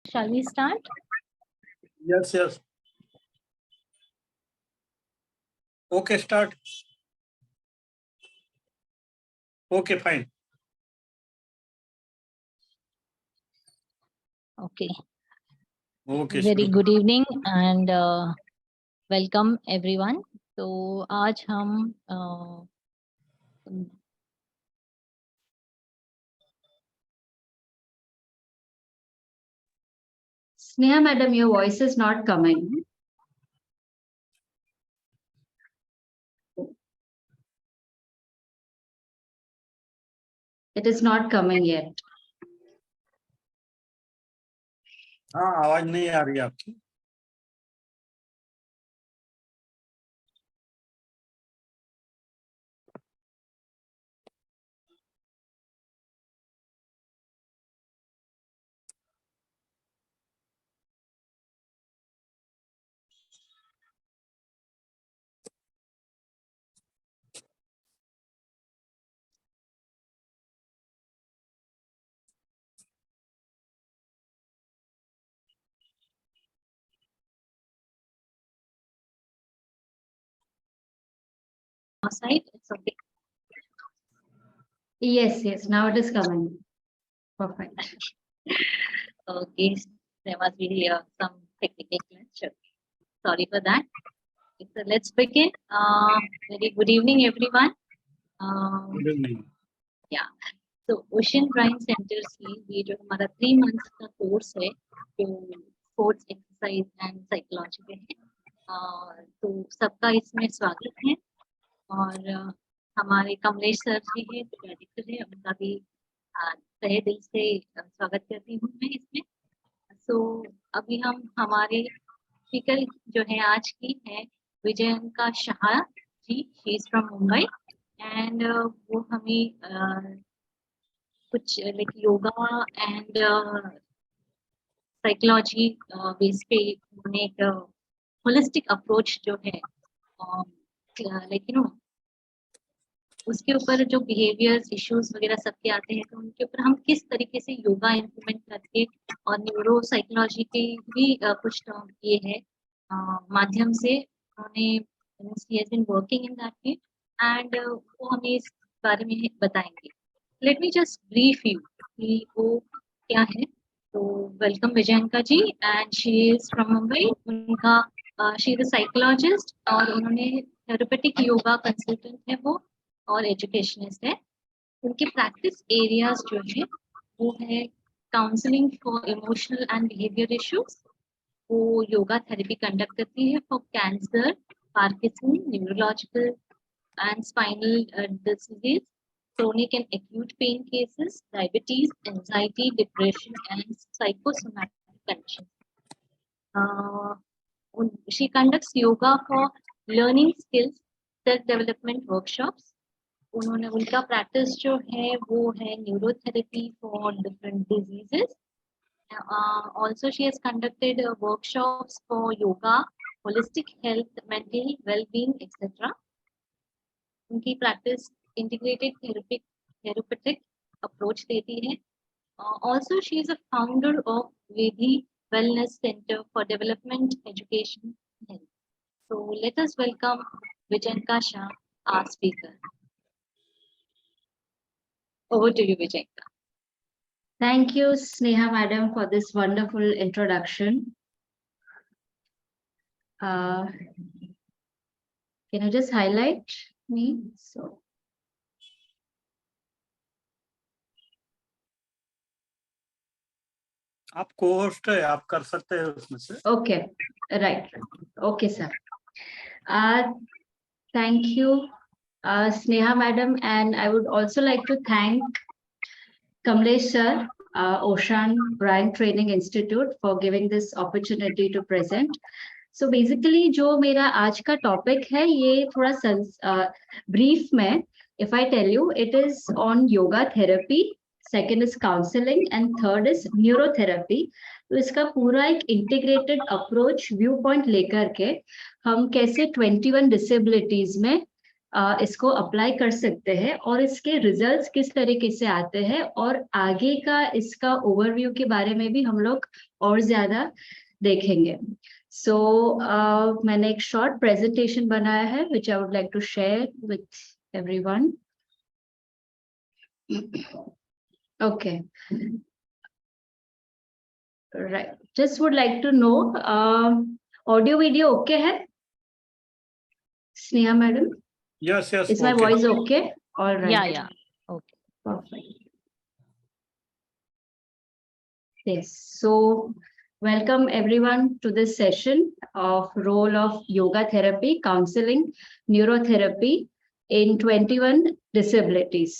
Shall we start? Yes, yes. Okay, start. Okay, fine. Okay. Okay. Very शुरू good evening and welcome everyone. तो आज हम Sneha madam, your voice is not coming. It is not coming yet. हाँ, आवाज नहीं आ रही आपकी. side. It's okay. Yes, now it is coming. Perfect. Okay, there must be some technical glitch. Sorry for that. So let's begin. Very good evening everyone. Good evening. तो ocean Bryan centre से ये जो हमारा 3 months का course है जो sports exercise and psychology पे है, तो सबका इसमें स्वागत है. और हमारे कमलेश सर जी है जो डायरेक्टर है, उनका भी तहे दिल से स्वागत करती हूँ मैं इसमें. सो अभी हम हमारे स्पीकर जो है आज की है Vijayanka Shah ji. She is from Mumbai and वो हमें कुछ like yoga and psychology base पे उन्होंने एक होलिस्टिक अप्रोच जो है लाइक यू नो उसके ऊपर जो बिहेवियर्स इश्यूज वगैरह सबके आते हैं, तो उनके ऊपर हम किस तरीके से योगा इम्प्लीमेंट करके और न्यूरो साइकोलॉजी के भी कुछ ये है माध्यम से उन्होंने working in that way and वो हमें इस बारे में बताएंगे. Let me just brief you कि वो क्या है. तो welcome Vijayanka ji and she is from Mumbai. उनका शी इज अ साइकोलॉजिस्ट और उन्होंने थेरेपेटिक योगा कंसल्टेंट है वो और एजुकेशनिस्ट है. उनके प्रैक्टिस एरियाज जो है वो है counselling for emotional and behaviour issues. वो योगा थेरेपी कंडक्ट करती है for cancer, Parkinson, neurological and spinal disease, chronic and acute pain cases, diabetes, anxiety, depression, and psychosomatic conditions. She conducts yoga for learning skills, self-development workshops. उन्होंने उनका practice जो है वो है neurotherapy for different diseases. Also she has conducted workshops for yoga, holistic health, mental well-being, etc. उनकी practice integrated therapeutic approach देती है. Also she is a founder of Vedhi Wellness Center for Development Education Health. So let us welcome Vijayanka Shah, our speaker. Over to you, Vijayanka. Thank you, Sneha madam, for this wonderful introduction. Can you just highlight me? So. आप co-host है, आप कर सकते हैं उसमें से. Okay, right. Okay, sir. Thank you, Sneha madam, and I would also like to thank Kamlesh sir, Ocean Brand Training Institute, for giving this opportunity to present. So basically, जो मेरा आज का topic है, ये थोड़ा brief में, if I tell you, it is on yoga therapy. Second is counseling and third is neurotherapy. तो इसका पूरा एक integrated approach viewpoint लेकर के हम कैसे 21 disabilities में इसको अप्लाई कर सकते हैं और इसके रिजल्ट्स किस तरीके से आते हैं और आगे का इसका ओवरव्यू के बारे में भी हम लोग और ज्यादा देखेंगे. सो मैंने एक शॉर्ट प्रेजेंटेशन बनाया है which I would like to share with everyone. Okay, right. Just would like to know audio video okay है Sneha madam? Yes, yes. Is my okay. voice okay? All right. Yeah. Okay. Perfect. Yes. So welcome everyone to this session of role of yoga therapy, counseling, neurotherapy in 21 disabilities.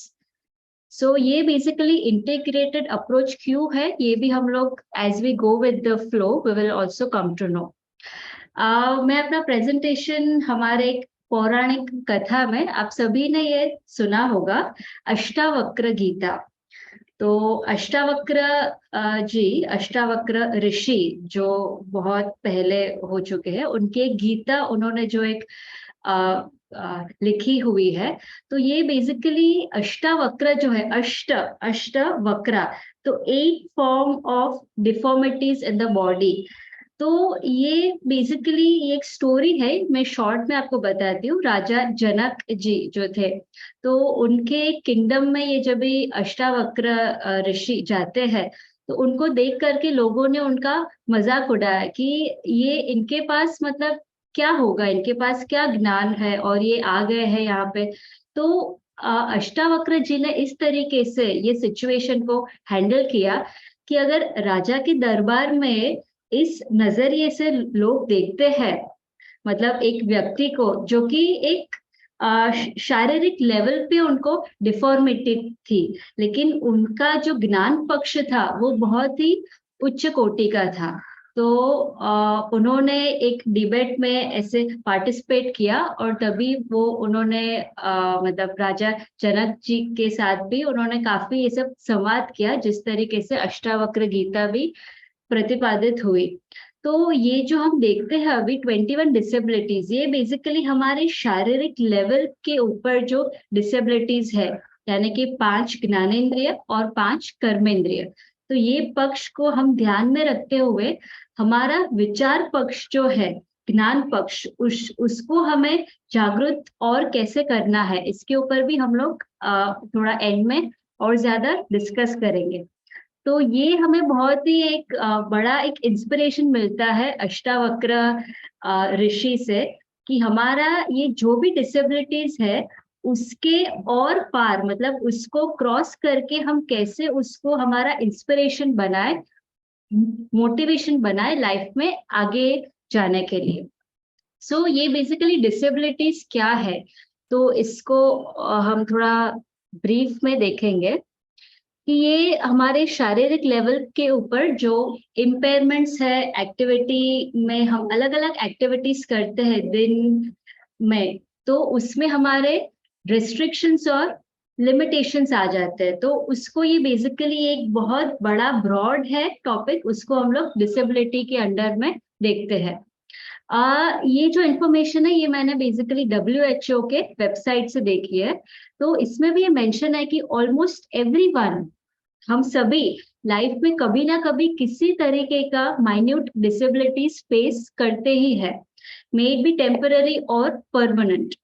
So ये basically integrated approach क्यों है, ये भी हम लोग as we go with the flow we will also come to know. मैं अपना presentation हमारे एक पौराणिक कथा में, आप सभी ने ये सुना होगा, अष्टावक्र गीता. तो अष्टावक्र अष्टावक्र ऋषि जो बहुत पहले हो चुके हैं, उनकी एक गीता उन्होंने जो एक लिखी हुई है. तो ये बेसिकली अष्टावक्र जो है, अष्टवक्र, तो 8 form of deformities in the body. तो ये बेसिकली एक स्टोरी है, मैं शॉर्ट में आपको बताती हूँ. राजा जनक जी जो थे, तो उनके किंगडम में ये जब भी अष्टावक्र ऋषि जाते हैं तो उनको देख करके लोगों ने उनका मजाक उड़ाया कि ये इनके पास मतलब क्या होगा, इनके पास क्या ज्ञान है और ये आ गए हैं यहाँ पे. तो अष्टावक्र जी ने इस तरीके से ये सिचुएशन को हैंडल किया कि अगर राजा के दरबार में इस नजरिए से लोग देखते हैं, मतलब एक व्यक्ति को जो कि एक शारीरिक लेवल पे उनको डिफॉर्मिटी थी, लेकिन उनका जो ज्ञान पक्ष था वो बहुत ही उच्च कोटि का था. तो उन्होंने एक डिबेट में ऐसे पार्टिसिपेट किया और तभी वो उन्होंने मतलब राजा जनक जी के साथ भी उन्होंने काफी ये सब संवाद किया, जिस तरीके से अष्टावक्र गीता भी प्रतिपादित हुई. तो ये जो हम देखते हैं अभी 21 डिसेबिलिटीज, ये बेसिकली हमारे शारीरिक लेवल के ऊपर जो डिसेबिलिटीज है, यानी कि 5 ज्ञानेंद्रिय और 5 कर्मेंद्रिय. तो ये पक्ष को हम ध्यान में रखते हुए हमारा विचार पक्ष जो है, ज्ञान पक्ष, उसको हमें जागृत और कैसे करना है, इसके ऊपर भी हम लोग थोड़ा एंड में और ज्यादा डिस्कस करेंगे. तो ये हमें बहुत ही एक बड़ा एक इंस्पिरेशन मिलता है अष्टावक्र ऋषि से कि हमारा ये जो भी डिसेबिलिटीज है उसके और पार, मतलब उसको क्रॉस करके हम कैसे उसको हमारा इंस्पिरेशन बनाए, मोटिवेशन बनाए लाइफ में आगे जाने के लिए. सो ये बेसिकली डिसेबिलिटीज क्या है, तो इसको हम थोड़ा ब्रीफ में देखेंगे कि ये हमारे शारीरिक लेवल के ऊपर जो इम्पेयरमेंट्स है, एक्टिविटी में हम अलग अलग एक्टिविटीज करते हैं दिन में, तो उसमें हमारे रेस्ट्रिक्शंस और लिमिटेशंस आ जाते हैं. तो उसको ये बेसिकली एक बहुत बड़ा ब्रॉड है टॉपिक, उसको हम लोग डिसेबिलिटी के अंडर में देखते हैं. ये जो इंफॉर्मेशन है ये मैंने बेसिकली WHO के वेबसाइट से देखी है. तो इसमें भी ये मेंशन है कि ऑलमोस्ट एवरीवन, हम सभी लाइफ में कभी ना कभी किसी तरीके का माइन्यूट डिसेबिलिटीज फेस करते ही है, मे इट बी टेम्पररी और परमानेंट.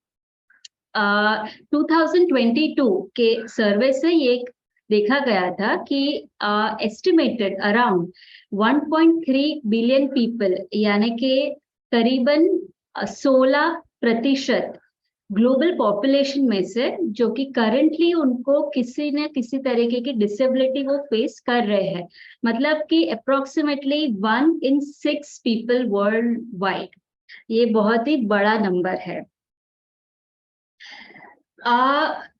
2022 के सर्वे से ये देखा गया था कि एस्टिमेटेड अराउंड 1.3 बिलियन पीपल, यानी कि करीबन 16% ग्लोबल पॉपुलेशन में से, जो कि करंटली उनको किसी न किसी तरीके की डिसेबिलिटी वो फेस कर रहे हैं. मतलब कि approximately 1 in 6 people world wide. ये बहुत ही बड़ा नंबर है.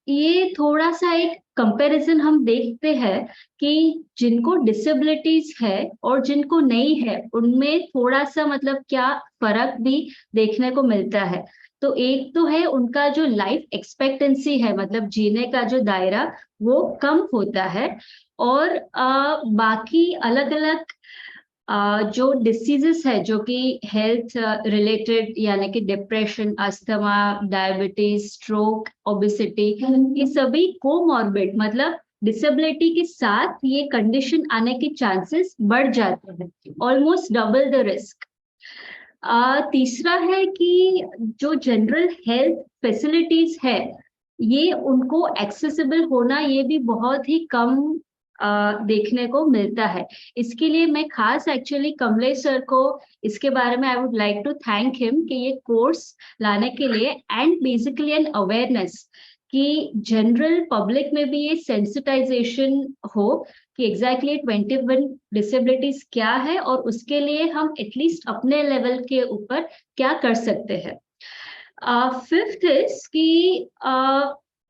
ये थोड़ा सा एक कंपैरिजन हम देखते हैं कि जिनको डिसेबिलिटीज है और जिनको नहीं है उनमें थोड़ा सा मतलब क्या फर्क भी देखने को मिलता है. तो एक तो है उनका जो लाइफ एक्सपेक्टेंसी है, मतलब जीने का जो दायरा वो कम होता है, और बाकी अलग अलग जो डिसीजेस है जो कि हेल्थ रिलेटेड, यानी कि depression, asthma, diabetes, stroke, obesity, ये सभी कोमॉर्बिड मतलब डिसेबिलिटी के साथ ये कंडीशन आने के चांसेस बढ़ जाते हैं, ऑलमोस्ट डबल द रिस्क। तीसरा है कि जो जनरल हेल्थ फैसिलिटीज है ये उनको एक्सेसिबल होना ये भी बहुत ही कम देखने को मिलता है। इसके लिए मैं खास एक्चुअली कमलेश सर को इसके बारे में I would like to thank him कि ये कोर्स लाने के लिए एंड बेसिकली एन अवेयरनेस कि जनरल पब्लिक में भी ये सेंसिटाइजेशन हो कि एग्जैक्टली 21 डिसेबिलिटीज क्या है और उसके लिए हम एटलीस्ट अपने लेवल के ऊपर क्या कर सकते हैं। फिफ्थ इज कि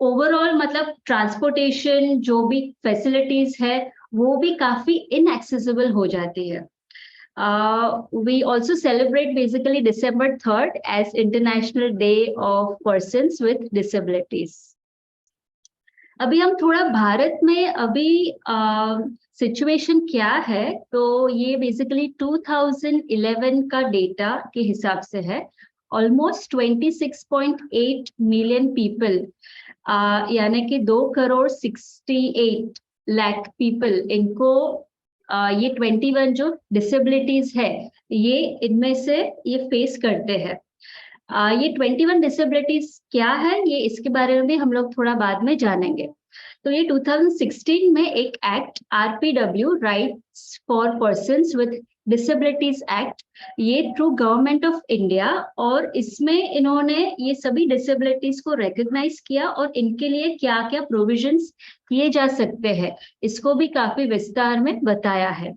ओवरऑल मतलब ट्रांसपोर्टेशन जो भी फैसिलिटीज है वो भी काफी इनएक्सेसिबल हो जाती है। We also celebrate basically December 3rd as International Day of Persons with Disabilities. अभी हम थोड़ा भारत में अभी सिचुएशन क्या है, तो ये बेसिकली 2011 का डेटा के हिसाब से है। ऑलमोस्ट 26.8 मिलियन पीपल यानी कि 2.68 करोड़ पीपल इनको ये 21 जो डिसेबिलिटीज है ये इनमें से ये फेस करते हैं। ये 21 डिसेबिलिटीज क्या है ये इसके बारे में भी हम लोग थोड़ा बाद में जानेंगे। तो ये 2016 में एक act RPW rights for persons with disabilities act, ये थ्रू गवर्नमेंट ऑफ इंडिया, और इसमें इन्होंने ये सभी डिसेबिलिटीज को रिकॉग्नाइज किया और इनके लिए क्या क्या प्रोविजंस किए जा सकते हैं इसको भी काफी विस्तार में बताया है।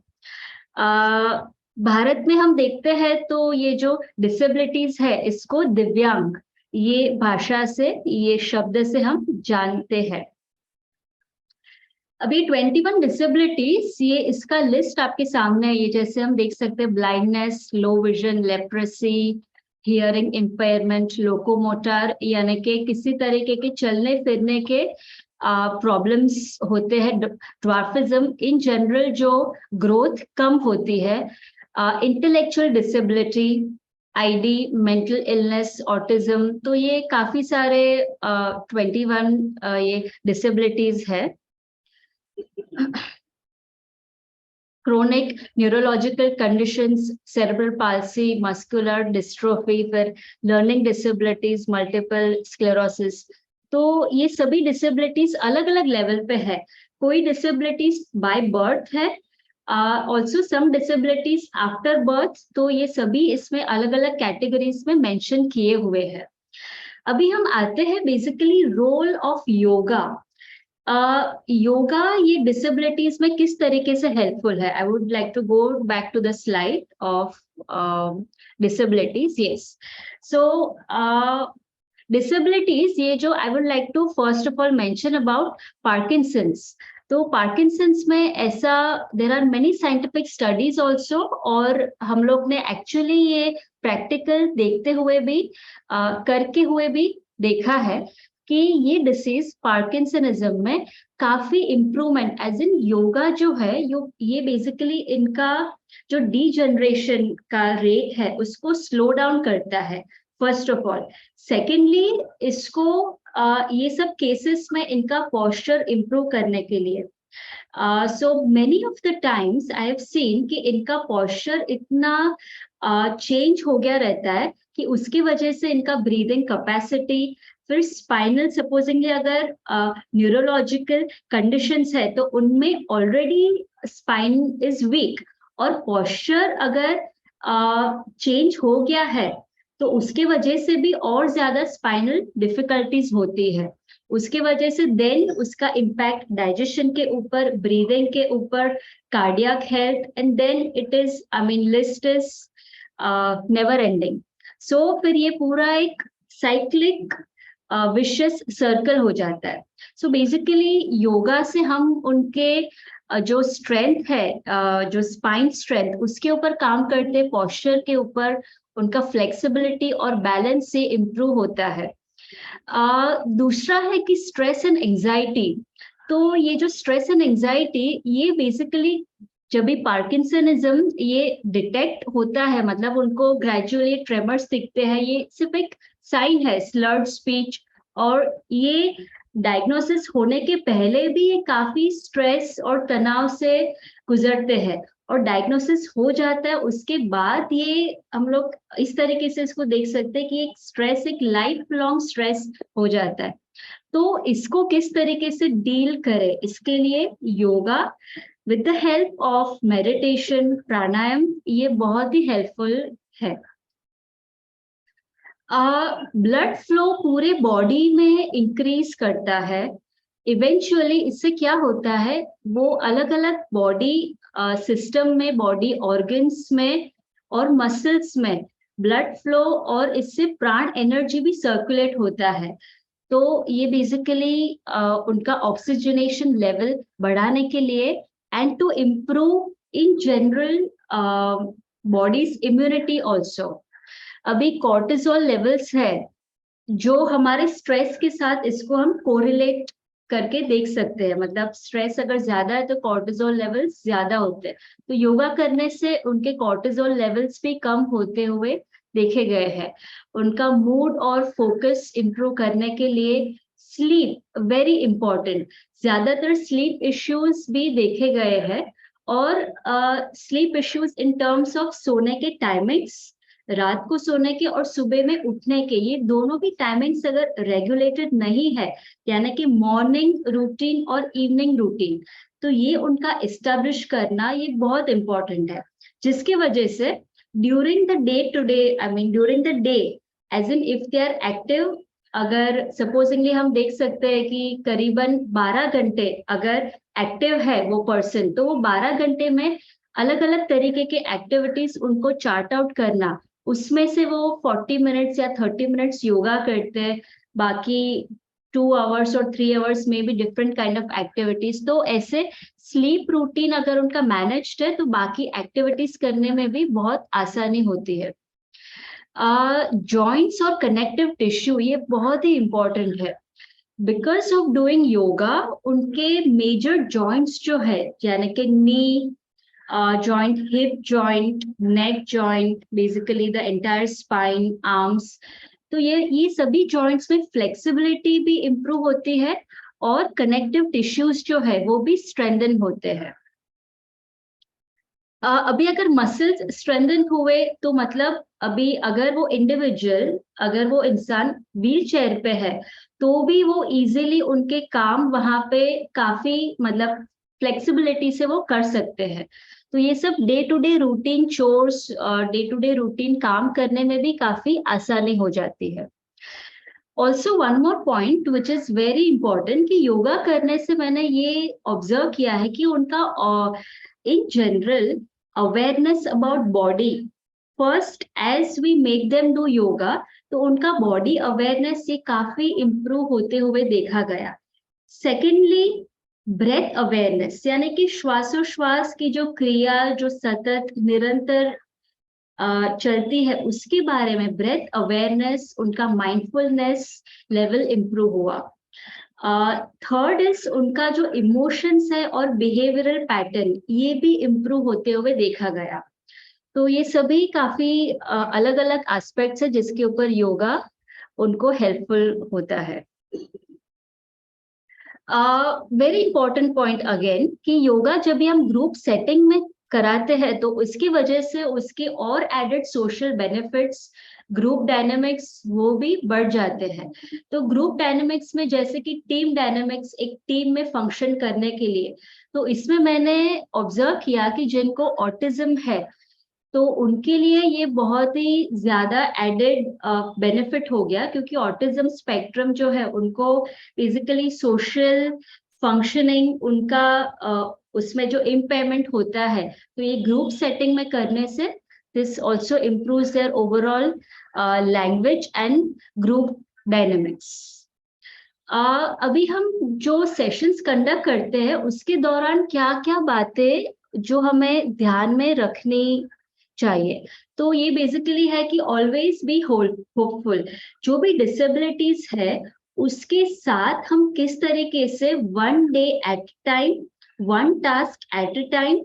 भारत में हम देखते हैं तो ये जो डिसेबिलिटीज है इसको दिव्यांग ये भाषा से ये शब्द से हम जानते हैं। अभी 21 डिसेबिलिटीज ये इसका लिस्ट आपके सामने है। ये जैसे हम देख सकते हैं blindness, low vision, leprosy, hearing impairment, locomotor यानी कि किसी तरीके के चलने फिरने के प्रॉब्लम्स होते हैं, ड्वार्फिज्म, इन जनरल जो ग्रोथ कम होती है, intellectual disability, ID, mental illness, autism, तो ये काफी सारे 21 ये डिसेबिलिटीज है। Chronic neurological conditions, cerebral palsy, muscular dystrophy, फिर लर्निंग डिसेबिलिटीज, मल्टीपल स्क्लेरोसिस, तो ये सभी डिसेबिलिटीज अलग अलग लेवल पे है। कोई डिसेबिलिटीज बाय बर्थ है, also some disabilities after birth, तो ये सभी इसमें अलग अलग कैटेगरीज में मेंशन किए हुए हैं। अभी हम आते हैं basically role of yoga. Yoga ये डिसेबिलिटीज में किस तरीके से हेल्पफुल है। I would like to go back to the slide of disabilities. Yes, so disabilities ये जो I would like to first of all mention about Parkinson's. तो पार्किंसंस में ऐसा there are many scientific studies also, और हम लोग ने actually ये प्रैक्टिकल देखते हुए भी करके हुए भी देखा है कि ये डिसीज पार्किंसनिज्म में काफी इम्प्रूवमेंट एज इन योगा जो है ये बेसिकली इनका जो डीजनरेशन का रेट है उसको स्लो डाउन करता है फर्स्ट ऑफ ऑल। सेकेंडली इसको ये सब केसेस में इनका पोस्चर इम्प्रूव करने के लिए so many of the times I have seen कि इनका पोस्चर इतना चेंज हो गया रहता है कि उसकी वजह से इनका ब्रीदिंग कैपेसिटी, फिर स्पाइनल सपोजिंगली अगर न्यूरोलॉजिकल कंडीशंस है तो उनमें ऑलरेडी स्पाइन इज वीक, और पोस्चर अगर चेंज हो गया है तो उसके वजह से भी और ज्यादा स्पाइनल डिफिकल्टीज होती है। उसके वजह से देन उसका इम्पैक्ट डाइजेशन के ऊपर, ब्रीदिंग के ऊपर, cardiac health, and then it is I mean list is never ending. So फिर ये पूरा एक साइक्लिक विशियस सर्कल हो जाता है। सो बेसिकली योगा से हम उनके जो स्ट्रेंथ है, जो स्पाइन स्ट्रेंथ, उसके ऊपर काम करते, पोस्चर के ऊपर, उनका फ्लेक्सिबिलिटी और बैलेंस से इम्प्रूव होता है। दूसरा है कि स्ट्रेस एंड एंजाइटी। तो ये जो स्ट्रेस एंड एंजाइटी ये बेसिकली जब भी पार्किंसनिज्म ये डिटेक्ट होता है, मतलब उनको ग्रेजुअली ट्रेमर्स दिखते हैं, ये सिर्फ एक साइन है, स्लर्ड स्पीच, और ये डायग्नोसिस होने के पहले भी ये काफी स्ट्रेस और तनाव से गुजरते हैं, और डायग्नोसिस हो जाता है उसके बाद ये हम लोग इस तरीके से इसको देख सकते हैं कि एक स्ट्रेस, एक लाइफ लॉन्ग स्ट्रेस हो जाता है। तो इसको किस तरीके से डील करें, इसके लिए yoga with the help of meditation, pranayama, ये बहुत ही हेल्पफुल है। ब्लड फ्लो पूरे बॉडी में इंक्रीज करता है। इवेंचुअली इससे क्या होता है, वो अलग अलग बॉडी सिस्टम में, बॉडी ऑर्गन्स में और मसल्स में ब्लड फ्लो, और इससे प्राण एनर्जी भी सर्कुलेट होता है। तो ये बेसिकली उनका ऑक्सीजनेशन लेवल बढ़ाने के लिए and to improve in general body's immunity also. अभी कॉर्टिसोल लेवल्स है जो हमारे स्ट्रेस के साथ, इसको हम कोरिलेट करके देख सकते हैं, मतलब स्ट्रेस अगर ज्यादा है तो कॉर्टिसोल लेवल्स ज्यादा होते हैं। तो योगा करने से उनके कॉर्टिसोल लेवल्स भी कम होते हुए देखे गए हैं। उनका मूड और फोकस इंप्रूव करने के लिए स्लीप वेरी इंपॉर्टेंट, ज्यादातर स्लीप इश्यूज भी देखे गए हैं, और sleep issues in terms of सोने के टाइमिंग्स, रात को सोने के और सुबह में उठने के, ये दोनों भी टाइमिंग्स अगर रेगुलेटेड नहीं है, यानी कि मॉर्निंग रूटीन और इवनिंग रूटीन, तो ये उनका एस्टेब्लिश करना ये बहुत इंपॉर्टेंट है, जिसकी वजह से during the day to day, I mean during the day, as in if they are active, अगर सपोजिंगली हम देख सकते हैं कि करीबन 12 घंटे अगर एक्टिव है वो पर्सन, तो वो 12 घंटे में अलग अलग तरीके के एक्टिविटीज उनको चार्ट आउट करना, उसमें से वो 40 मिनट्स या 30 मिनट्स योगा करते हैं, बाकी 2 आवर्स और 3 आवर्स में भी डिफरेंट काइंड ऑफ एक्टिविटीज। तो ऐसे स्लीप रूटीन अगर उनका मैनेज्ड है तो बाकी एक्टिविटीज करने में भी बहुत आसानी होती है। जॉइंट्स और कनेक्टिव टिश्यू ये बहुत ही इंपॉर्टेंट है। बिकॉज ऑफ डूइंग योगा उनके मेजर जॉइंट्स जो है, यानी कि नी joint, hip joint, neck joint, basically the entire spine, arms, तो ये सभी joints में flexibility भी improve होती है और connective tissues जो है वो भी strengthen होते हैं। अभी अगर मसल्स स्ट्रेंथन हुए तो मतलब अभी अगर वो इंडिविजुअल, अगर वो इंसान व्हील चेयर पे है तो भी वो इजीली उनके काम वहां पे काफी मतलब फ्लेक्सिबिलिटी से वो कर सकते हैं। तो ये सब day to day routine chores, day to day routine काम करने में भी काफी आसानी हो जाती है। Also one more point which is very important कि योगा करने से मैंने ये ऑब्जर्व किया है कि उनका in general awareness about body, first as we make them do yoga, तो उनका बॉडी अवेयरनेस ये काफी इम्प्रूव होते हुए देखा गया। सेकेंडली ब्रेथ अवेयरनेस, यानी कि श्वासोश्वास की जो क्रिया जो सतत निरंतर चलती है उसके बारे में ब्रेथ अवेयरनेस, उनका माइंडफुलनेस लेवल इम्प्रूव हुआ। थर्ड इज उनका जो इमोशंस है और बिहेवियरल पैटर्न ये भी इम्प्रूव होते हुए देखा गया। तो ये सभी काफी अलग अलग एस्पेक्ट्स है जिसके ऊपर योगा उनको हेल्पफुल होता है। वेरी इंपॉर्टेंट पॉइंट अगेन कि योगा जब भी हम ग्रुप सेटिंग में कराते हैं तो उसकी वजह से उसके और added social benefits, group dynamics वो भी बढ़ जाते हैं। तो ग्रुप डायनामिक्स में जैसे कि टीम डायनामिक्स, एक टीम में फंक्शन करने के लिए, तो इसमें मैंने ऑब्जर्व किया कि जिनको ऑटिज्म है तो उनके लिए ये बहुत ही ज्यादा एडेड बेनिफिट हो गया, क्योंकि ऑटिज्म स्पेक्ट्रम जो है उनको बेसिकली सोशल फंक्शनिंग उनका उसमें जो इम्पेयरमेंट होता है, तो ये ग्रुप सेटिंग में करने से this also improves their overall language and group dynamics. अभी हम जो सेशंस कंडक्ट करते हैं उसके दौरान क्या क्या बातें जो हमें ध्यान में रखनी चाहिए, तो ये बेसिकली है कि ऑलवेज बी होपफुल। जो भी डिसेबिलिटीज है उसके साथ हम किस तरीके से one day at time, one task at a time,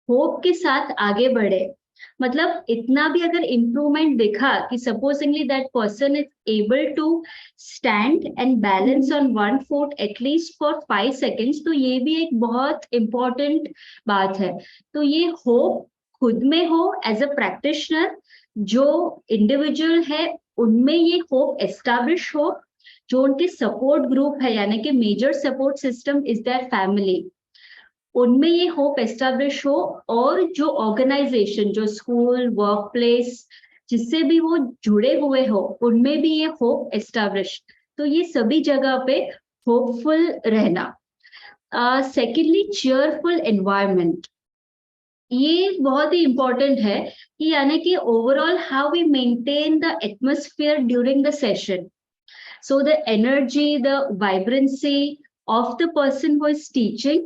hope के साथ आगे बढ़े। मतलब इतना भी अगर इम्प्रूवमेंट दिखा कि supposingly that person is able to stand and balance on one foot at least for 5 seconds, तो ये भी एक बहुत इम्पोर्टेंट बात है। तो ये होप खुद में हो एज अ प्रैक्टिशनर, जो इंडिविजुअल है उनमें ये होप एस्टैब्लिश हो, जो उनके सपोर्ट ग्रुप है यानी कि major support system is there family, उनमें ये होप एस्टैब्लिश हो, और जो ऑर्गेनाइजेशन, जो स्कूल, वर्क प्लेस, जिससे भी वो जुड़े हुए हो, उनमें भी ये होप एस्टैब्लिश। तो ये सभी जगह पे होपफुल रहना। सेकेंडली, चेयरफुल एनवायरनमेंट, ये बहुत ही इंपॉर्टेंट है कि यानी कि overall how we maintain the atmosphere during the session, so the energy, the vibrancy of the person who is teaching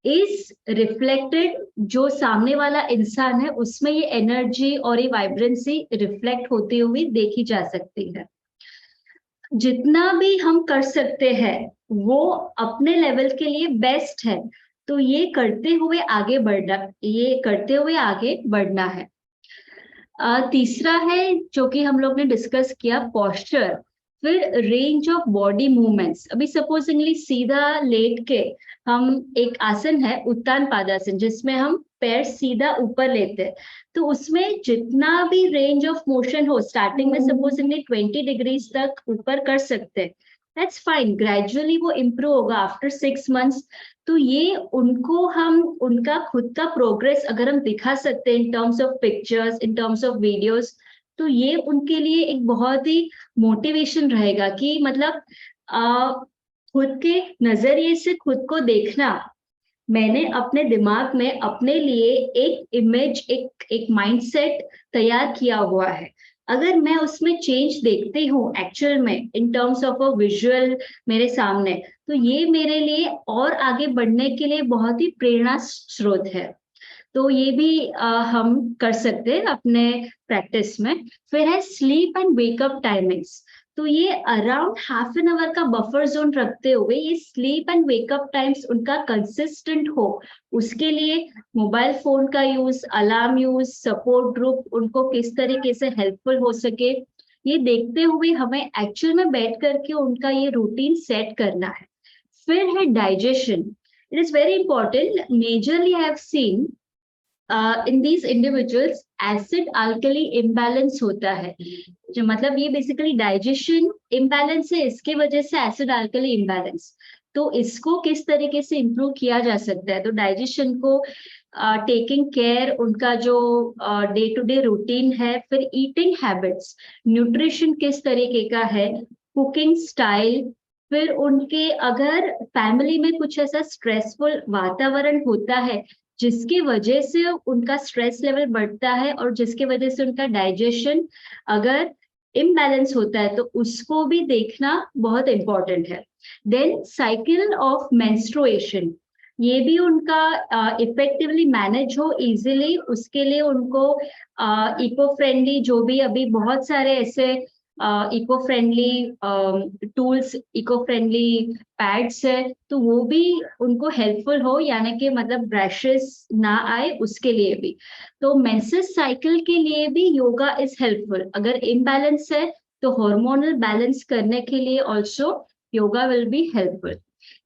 is reflected, जो सामने वाला इंसान है उसमें ये एनर्जी और ये वाइब्रेंसी रिफ्लेक्ट होती हुई देखी जा सकती है। जितना भी हम कर सकते हैं वो अपने लेवल के लिए बेस्ट है, तो ये करते हुए आगे बढ़ना है। तीसरा है जो कि हम लोग ने डिस्कस किया, पोस्चर। फिर रेंज ऑफ बॉडी मूवमेंट्स। अभी सपोजिंगली सीधा लेट के हम एक आसन है उत्तान पादासन, जिसमें हम पैर सीधा ऊपर लेते हैं, तो उसमें जितना भी रेंज ऑफ मोशन हो, स्टार्टिंग में सपोजिंगली 20 डिग्रीज तक ऊपर कर सकते हैं, दैट्स फाइन, ग्रेजुअली वो इम्प्रूव होगा आफ्टर 6 मंथ्स। तो ये उनको हम उनका खुद का प्रोग्रेस अगर हम दिखा सकते हैं in terms of pictures, in terms of videos, तो ये उनके लिए एक बहुत ही मोटिवेशन रहेगा कि मतलब खुद के नजरिए से खुद को देखना, मैंने अपने दिमाग में अपने लिए एक इमेज, एक माइंडसेट तैयार किया हुआ है, अगर मैं उसमें चेंज देखती हूँ एक्चुअल में इन टर्म्स ऑफ अ विजुअल मेरे सामने, तो ये मेरे लिए और आगे बढ़ने के लिए बहुत ही प्रेरणा स्रोत है। तो ये भी हम कर सकते हैं अपने प्रैक्टिस में। फिर है स्लीप एंड वेकअप टाइमिंग्स। तो ये अराउंड हाफ एन आवर का बफर जोन रखते हुए ये स्लीप एंड वेकअप टाइम्स उनका कंसिस्टेंट हो, उसके लिए मोबाइल फोन का use, alarm use, support group उनको किस तरीके से हेल्पफुल हो सके, ये देखते हुए हमें एक्चुअल में बैठ करके उनका ये रूटीन सेट करना है। फिर है digestion. It is very important. Majorly I have seen in these individuals acid alkali imbalance होता है, जो मतलब ये बेसिकली डाइजेशन इम्बैलेंस है, इसके वजह से एसिड अल्कली इम्बैलेंस। तो इसको किस तरीके से इम्प्रूव किया जा सकता है, तो डाइजेशन को टेकिंग केयर, उनका जो डे टू डे रूटीन है, फिर ईटिंग हैबिट्स, न्यूट्रिशन किस तरीके का है, कुकिंग स्टाइल, फिर उनके अगर फैमिली में कुछ ऐसा स्ट्रेसफुल वातावरण होता है जिसकी वजह से उनका स्ट्रेस लेवल बढ़ता है और जिसकी वजह से उनका डाइजेशन अगर इम्बैलेंस होता है, तो उसको भी देखना बहुत इंपॉर्टेंट है। देन साइकिल ऑफ मेंस्ट्रुएशन, ये भी उनका इफेक्टिवली मैनेज हो इजीली, उसके लिए उनको इको फ्रेंडली, जो भी अभी बहुत सारे ऐसे eco friendly tools, eco friendly pads है, तो वो भी उनको हेल्पफुल हो, यानी कि मतलब रैशेस ना आए उसके लिए भी। तो मेंसेस साइकिल के लिए भी योगा इज हेल्पफुल। अगर इम्बैलेंस है तो हार्मोनल बैलेंस करने के लिए also yoga will be helpful.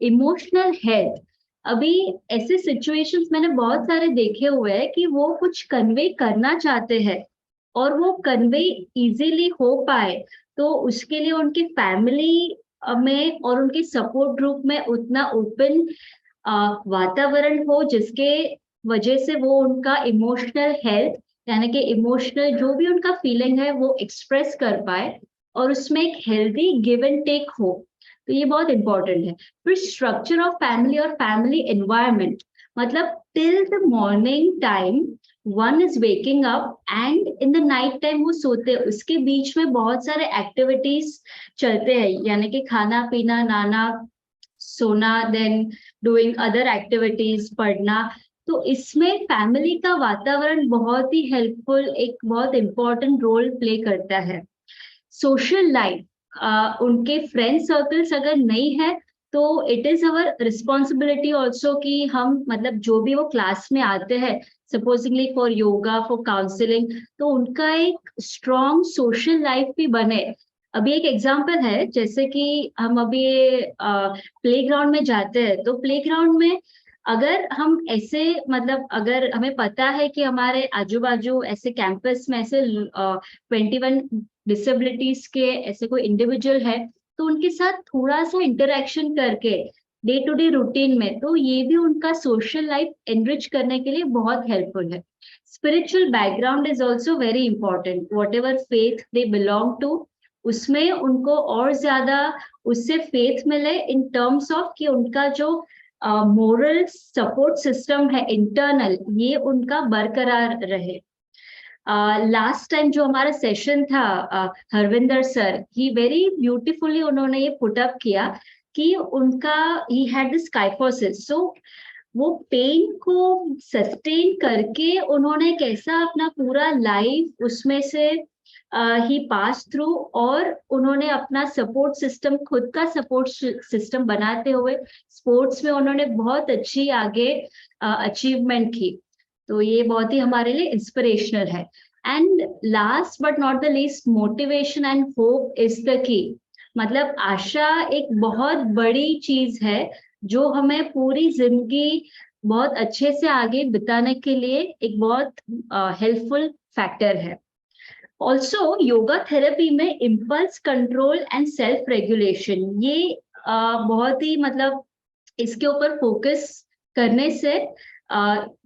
Emotional health, अभी ऐसे सिचुएशंस मैंने बहुत सारे देखे हुए हैं कि वो कुछ कन्वे करना चाहते हैं और वो कन्वे इजीली हो पाए, तो उसके लिए उनकी फैमिली में और उनके सपोर्ट ग्रुप में उतना ओपन वातावरण हो जिसके वजह से वो उनका इमोशनल हेल्थ, यानी कि इमोशनल जो भी उनका फीलिंग है वो एक्सप्रेस कर पाए और उसमें एक हेल्दी गिव एंड टेक हो, तो ये बहुत इंपॉर्टेंट है। फिर स्ट्रक्चर ऑफ फैमिली और फैमिली एनवायरनमेंट, मतलब till the morning time one is waking up and in the night time वो सोते हैं, उसके बीच में बहुत सारे एक्टिविटीज चलते हैं, यानी कि खाना पीना, नहाना, सोना, देन डूइंग अदर एक्टिविटीज, पढ़ना। तो इसमें फैमिली का वातावरण बहुत ही हेल्पफुल, एक बहुत इंपॉर्टेंट रोल प्ले करता है। सोशल लाइफ, उनके फ्रेंड सर्कल्स अगर नहीं है तो it is our responsibility also कि हम मतलब जो भी वो क्लास में आते हैं supposedly for yoga for counselling, तो उनका एक स्ट्रॉन्ग सोशल लाइफ भी बने। अभी एक एग्जांपल है, जैसे कि हम अभी प्लेग्राउंड में जाते हैं, तो प्लेग्राउंड में अगर हम ऐसे मतलब अगर हमें पता है कि हमारे आजू बाजू ऐसे कैंपस में ऐसे 21 डिसेबिलिटीज के ऐसे कोई इंडिविजुअल है, तो उनके साथ थोड़ा सा इंटरेक्शन करके डे टू डे रूटीन में, तो ये भी उनका सोशल लाइफ एनरिच करने के लिए बहुत हेल्पफुल है। Spiritual background is also very important, whatever faith they belong to, उसमें उनको और ज्यादा उससे फेथ मिले इन टर्म्स ऑफ कि उनका जो मोरल सपोर्ट सिस्टम है इंटरनल, ये उनका बरकरार रहे। लास्ट टाइम जो हमारा सेशन था, हरविंदर सर ही वेरी ब्यूटीफुली उन्होंने ये पुट अप किया कि उनका ही हैड दिस काइफोसिस, सो वो पेन को सस्टेन करके उन्होंने कैसा अपना पूरा लाइफ उसमें से ही पास थ्रू, और उन्होंने अपना सपोर्ट सिस्टम खुद का सपोर्ट सिस्टम बनाते हुए स्पोर्ट्स में उन्होंने बहुत अच्छी आगे अचीवमेंट की। तो ये बहुत ही हमारे लिए इंस्पिरेशनल है। And last but not the least, motivation and hope is the key. मतलब आशा एक बहुत बड़ी चीज है जो हमें पूरी जिंदगी बहुत अच्छे से आगे बिताने के लिए एक बहुत हेल्पफुल फैक्टर है। ऑल्सो योगा थेरेपी में impulse control and self regulation, ये बहुत ही मतलब इसके ऊपर फोकस करने से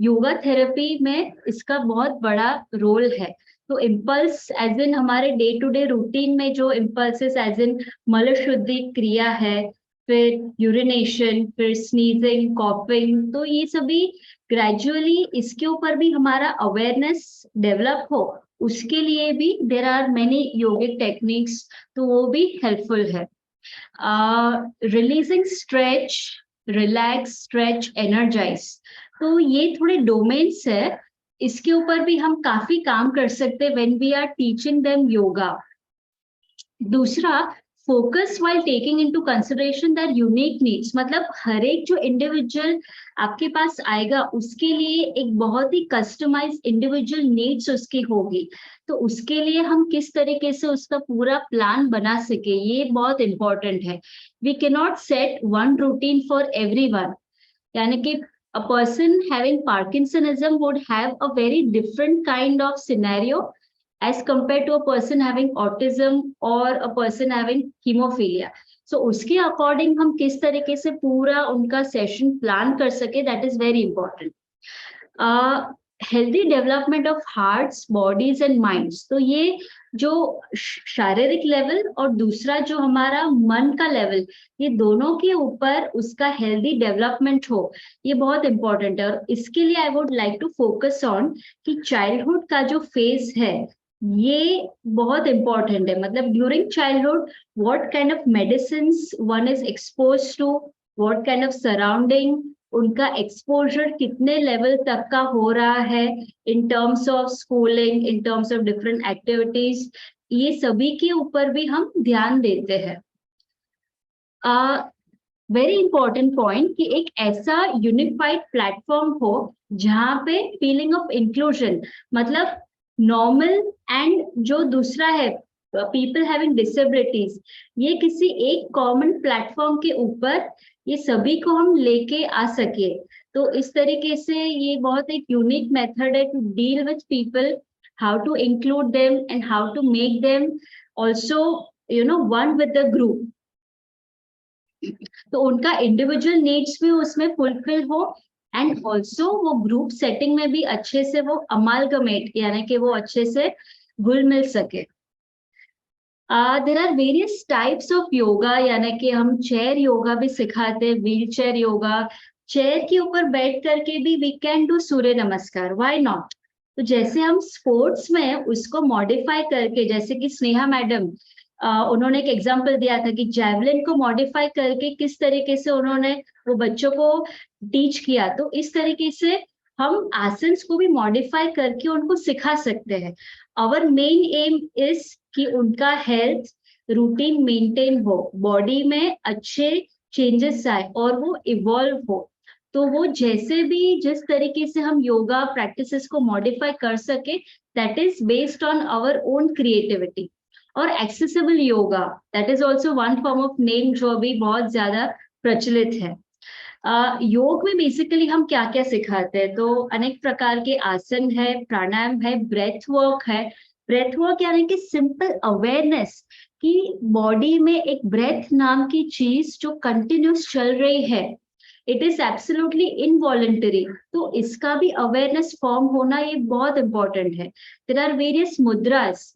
योगा थेरेपी में इसका बहुत बड़ा रोल है। तो इम्पल्स एज इन हमारे डे टू डे रूटीन में जो इम्पल्सेस एज इन मल शुद्धि क्रिया है, फिर यूरिनेशन, फिर स्नीजिंग, कॉफिंग, तो ये सभी ग्रेजुअली इसके ऊपर भी हमारा अवेयरनेस डेवलप हो, उसके लिए भी there are many yogic techniques, तो वो भी हेल्पफुल है। Releasing stretch, relax, stretch, energize, तो ये थोड़े डोमेन्स है, इसके ऊपर भी हम काफी काम कर सकते हैं when we are teaching them yoga. दूसरा, focus while taking into consideration that unique needs, मतलब हर एक जो इंडिविजुअल आपके पास आएगा उसके लिए एक बहुत ही कस्टमाइज इंडिविजुअल नीड्स उसकी होगी, तो उसके लिए हम किस तरीके से उसका पूरा प्लान बना सके, ये बहुत इंपॉर्टेंट है। We can not set one routine for everyone, यानी कि a person having Parkinsonism would have a very different kind of scenario as compared to a person having autism or a person having hemophilia. So उसके according हम किस तरीके से पूरा उनका session plan कर सके, that is very important. Healthy development of hearts, bodies and minds, तो ये जो शारीरिक लेवल और दूसरा जो हमारा मन का लेवल, ये दोनों के ऊपर उसका हेल्दी डेवलपमेंट हो, ये बहुत इंपॉर्टेंट है। और इसके लिए I would like to focus on कि चाइल्डहुड का जो फेज है ये बहुत इंपॉर्टेंट है। मतलब during childhood what kind of medicines one is expose to, what kind of surrounding, उनका एक्सपोजर कितने लेवल तक का हो रहा है in terms of schooling, in terms of different activities, ये सभी के ऊपर भी हम ध्यान देते हैं। वेरी इंपॉर्टेंट पॉइंट कि एक ऐसा यूनिफाइड प्लेटफॉर्म हो जहाँ पे फीलिंग ऑफ इंक्लूजन, मतलब नॉर्मल एंड जो दूसरा है पीपल हैविंग डिसेबिलिटीज, ये किसी एक कॉमन प्लेटफॉर्म के ऊपर ये सभी को हम लेके आ सके। तो इस तरीके से ये बहुत एक यूनिक मेथड है to deal with people, how to include them and how to make them also you know one with the group, तो उनका इंडिविजुअल नीड्स भी उसमें फुलफिल हो एंड ऑल्सो वो ग्रुप सेटिंग में भी अच्छे से वो अमालगमेट, यानी कि वो अच्छे से घुल मिल सके। There are various types of yoga, यानी कि हम चेयर योगा भी सिखाते हैं, व्हील चेयर योगा, चेयर के ऊपर बैठ करके भी वी कैन डू सूर्य नमस्कार, व्हाई नॉट। तो जैसे हम स्पोर्ट्स में उसको मॉडिफाई करके, जैसे कि स्नेहा मैडम उन्होंने एक एग्जांपल दिया था कि जैवलिन को मॉडिफाई करके किस तरीके से उन्होंने वो बच्चों को टीच किया, तो इस तरीके से हम आसन्स को भी मॉडिफाई करके उनको सिखा सकते हैं। आवर मेन एम इज कि उनका हेल्थ रूटीन मेंटेन हो, बॉडी में अच्छे चेंजेस आए और वो इवॉल्व हो, तो वो जैसे भी जिस तरीके से हम योगा प्रैक्टिसेस को मॉडिफाई कर सके, that is based on our own creativity. और accessible yoga, that is also one form of name जो अभी बहुत ज्यादा प्रचलित है। योग में बेसिकली हम क्या क्या सिखाते हैं, तो अनेक प्रकार के आसन है, प्राणायाम है, ब्रेथ वर्क है। ब्रेथ वर्क यानी कि सिंपल अवेयरनेस कि बॉडी में एक ब्रेथ नाम की चीज जो कंटिन्यूस चल रही है, इट इज एब्सोल्युटली इनवॉलंटरी, तो इसका भी अवेयरनेस फॉर्म होना ये बहुत इंपॉर्टेंट है। देयर आर वेरियस मुद्रास,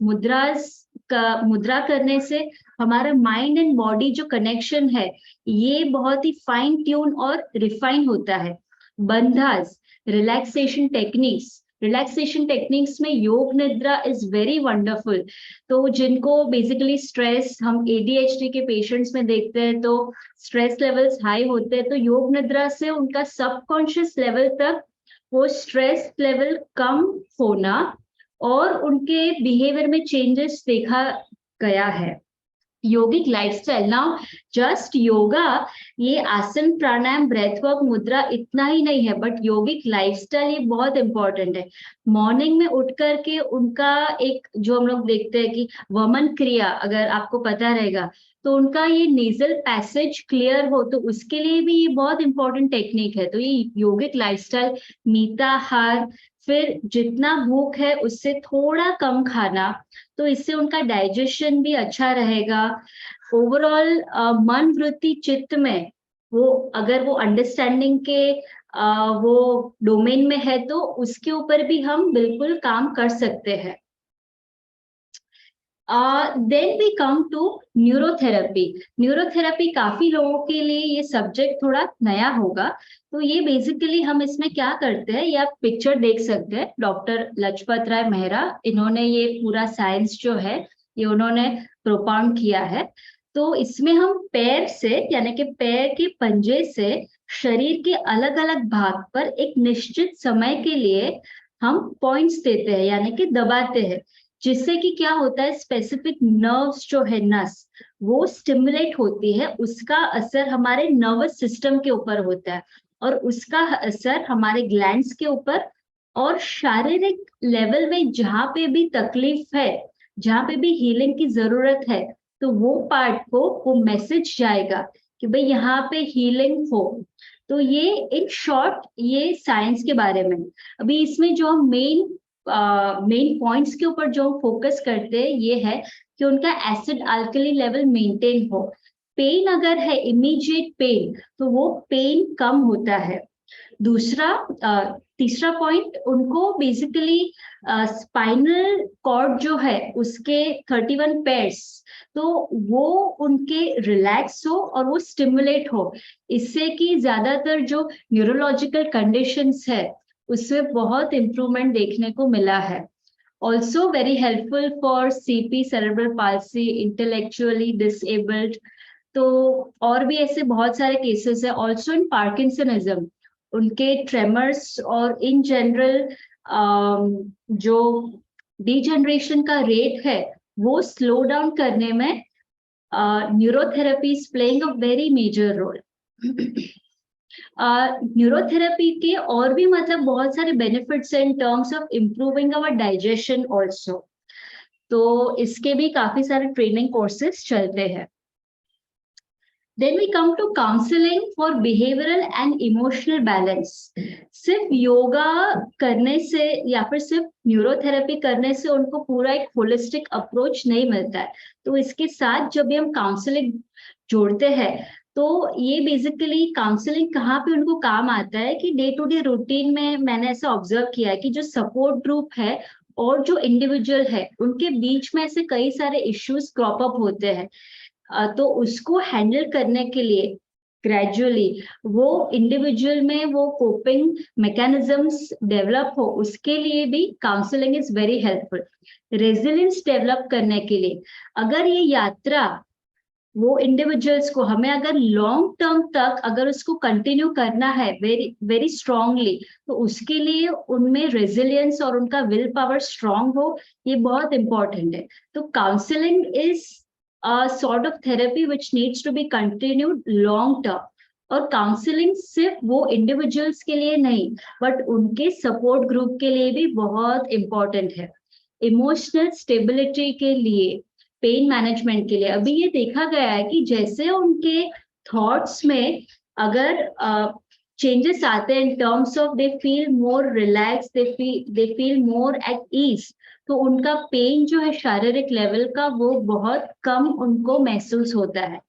मुद्रा करने से हमारा माइंड एंड बॉडी जो कनेक्शन है ये बहुत ही फाइन ट्यून और रिफाइन होता है। बंधास, रिलैक्सेशन टेक्निक्स में योग निद्रा इज वेरी वंडरफुल। तो जिनको बेसिकली स्ट्रेस, हम ADHD के पेशेंट्स में देखते हैं तो स्ट्रेस लेवल्स हाई होते हैं, तो योग निद्रा से उनका सबकॉन्शियस लेवल तक वो स्ट्रेस लेवल कम होना और उनके बिहेवियर में चेंजेस देखा गया है। योगिक लाइफस्टाइल, नाउ जस्ट योगा, ये आसन प्राणायाम ब्रेथ वर्क मुद्रा इतना ही नहीं है, बट योगिक लाइफस्टाइल ये बहुत इंपॉर्टेंट है। मॉर्निंग में उठ करके उनका एक जो हम लोग देखते हैं कि वमन क्रिया, अगर आपको पता रहेगा तो उनका ये नेजल पैसेज क्लियर हो, तो उसके लिए भी ये बहुत इंपॉर्टेंट टेक्निक है। तो ये योगिक लाइफस्टाइल, मिताहार, फिर जितना भूख है उससे थोड़ा कम खाना, तो इससे उनका डाइजेशन भी अच्छा रहेगा। ओवरऑल मन वृत्ति चित्त में वो अगर वो अंडरस्टैंडिंग के वो डोमेन में है तो उसके ऊपर भी हम बिल्कुल काम कर सकते हैं। Then we come to neurotherapy. Neurotherapy काफी लोगों के लिए ये सब्जेक्ट थोड़ा नया होगा, तो ये बेसिकली हम इसमें क्या करते हैं, ये आप पिक्चर देख सकते हैं, डॉक्टर लजपत राय मेहरा, इन्होंने ये पूरा साइंस जो है ये उन्होंने प्रोपाउंड किया है। तो इसमें हम पैर से यानी कि पैर के पंजे से शरीर के अलग अलग भाग पर एक निश्चित समय के लिए हम पॉइंट्स देते हैं यानी कि दबाते हैं, जिससे कि क्या होता है, स्पेसिफिक नर्व्स जो है, नस, वो स्टिमुलेट होती है, उसका असर हमारे नर्वस सिस्टम के ऊपर होता है और उसका असर हमारे ग्लैंड्स के ऊपर, और शारीरिक लेवल में जहाँ पे भी तकलीफ है, जहाँ पे भी हीलिंग की जरूरत है, तो वो पार्ट को वो मैसेज जाएगा कि भाई यहाँ पे हीलिंग हो। तो ये इन शॉर्ट ये साइंस के बारे में। अभी इसमें जो मेन पॉइंट्स के ऊपर जो फोकस करते हैं ये है कि उनका एसिड अल्कली लेवल मेंटेन हो। पेन अगर है, इमीडिएट पेन, तो वो पेन कम होता है। तीसरा पॉइंट, उनको बेसिकली स्पाइनल कॉर्ड जो है उसके 31 पेयर्स, तो वो उनके रिलैक्स हो और वो स्टिमुलेट हो, इससे कि ज्यादातर जो न्यूरोलॉजिकल कंडीशंस है उसमें बहुत इम्प्रूवमेंट देखने को मिला है। Also very helpful for CP, cerebral palsy, intellectually disabled, तो और भी ऐसे बहुत सारे केसेस है। ऑल्सो इन पार्किंसनिज्म, उनके ट्रेमर्स और इन जनरल जो डिजनरेशन का रेट है वो स्लो डाउन करने में neurotherapy is playing a very major role. Neurotherapy के और भी मतलब बहुत सारे बेनिफिट्स हैं in terms of improving our digestion also, तो इसके भी काफी सारे ट्रेनिंग कोर्सेज चलते हैं। Then we come to counseling for behavioral and emotional balance. सिर्फ योगा करने से या फिर सिर्फ न्यूरोथेरेपी करने से उनको पूरा एक होलिस्टिक अप्रोच नहीं मिलता है, तो इसके साथ जब भी हम काउंसलिंग जोड़ते हैं तो ये बेसिकली काउंसलिंग कहाँ पे उनको काम आता है कि डे टू डे रूटीन में मैंने ऐसा ऑब्जर्व किया है कि जो सपोर्ट ग्रुप है और जो इंडिविजुअल है उनके बीच में ऐसे कई सारे इश्यूज क्रॉप अप होते हैं, तो उसको हैंडल करने के लिए ग्रेजुअली वो इंडिविजुअल में वो कोपिंग मैकेनिज्म्स डेवलप हो, उसके लिए भी counselling is very helpful. Resilience develop करने के लिए अगर ये यात्रा वो इंडिविजुअल्स को, हमें अगर लॉन्ग टर्म तक अगर उसको कंटिन्यू करना है वेरी वेरी स्ट्रांगली, तो उसके लिए उनमें रेजिलियंस और उनका विल पावर स्ट्रांग हो, ये बहुत इंपॉर्टेंट है। तो counselling is sort of therapy which needs to be continued long term. और काउंसलिंग सिर्फ वो इंडिविजुअल्स के लिए नहीं, बट उनके सपोर्ट ग्रुप के लिए भी बहुत इंपॉर्टेंट है। इमोशनल स्टेबिलिटी के लिए, पेन मैनेजमेंट के लिए अभी ये देखा गया है कि जैसे उनके थॉट्स में अगर चेंजेस आते हैं in terms of they feel more relax, they feel more at ease, तो उनका पेन जो है शारीरिक लेवल का वो बहुत कम उनको महसूस होता है।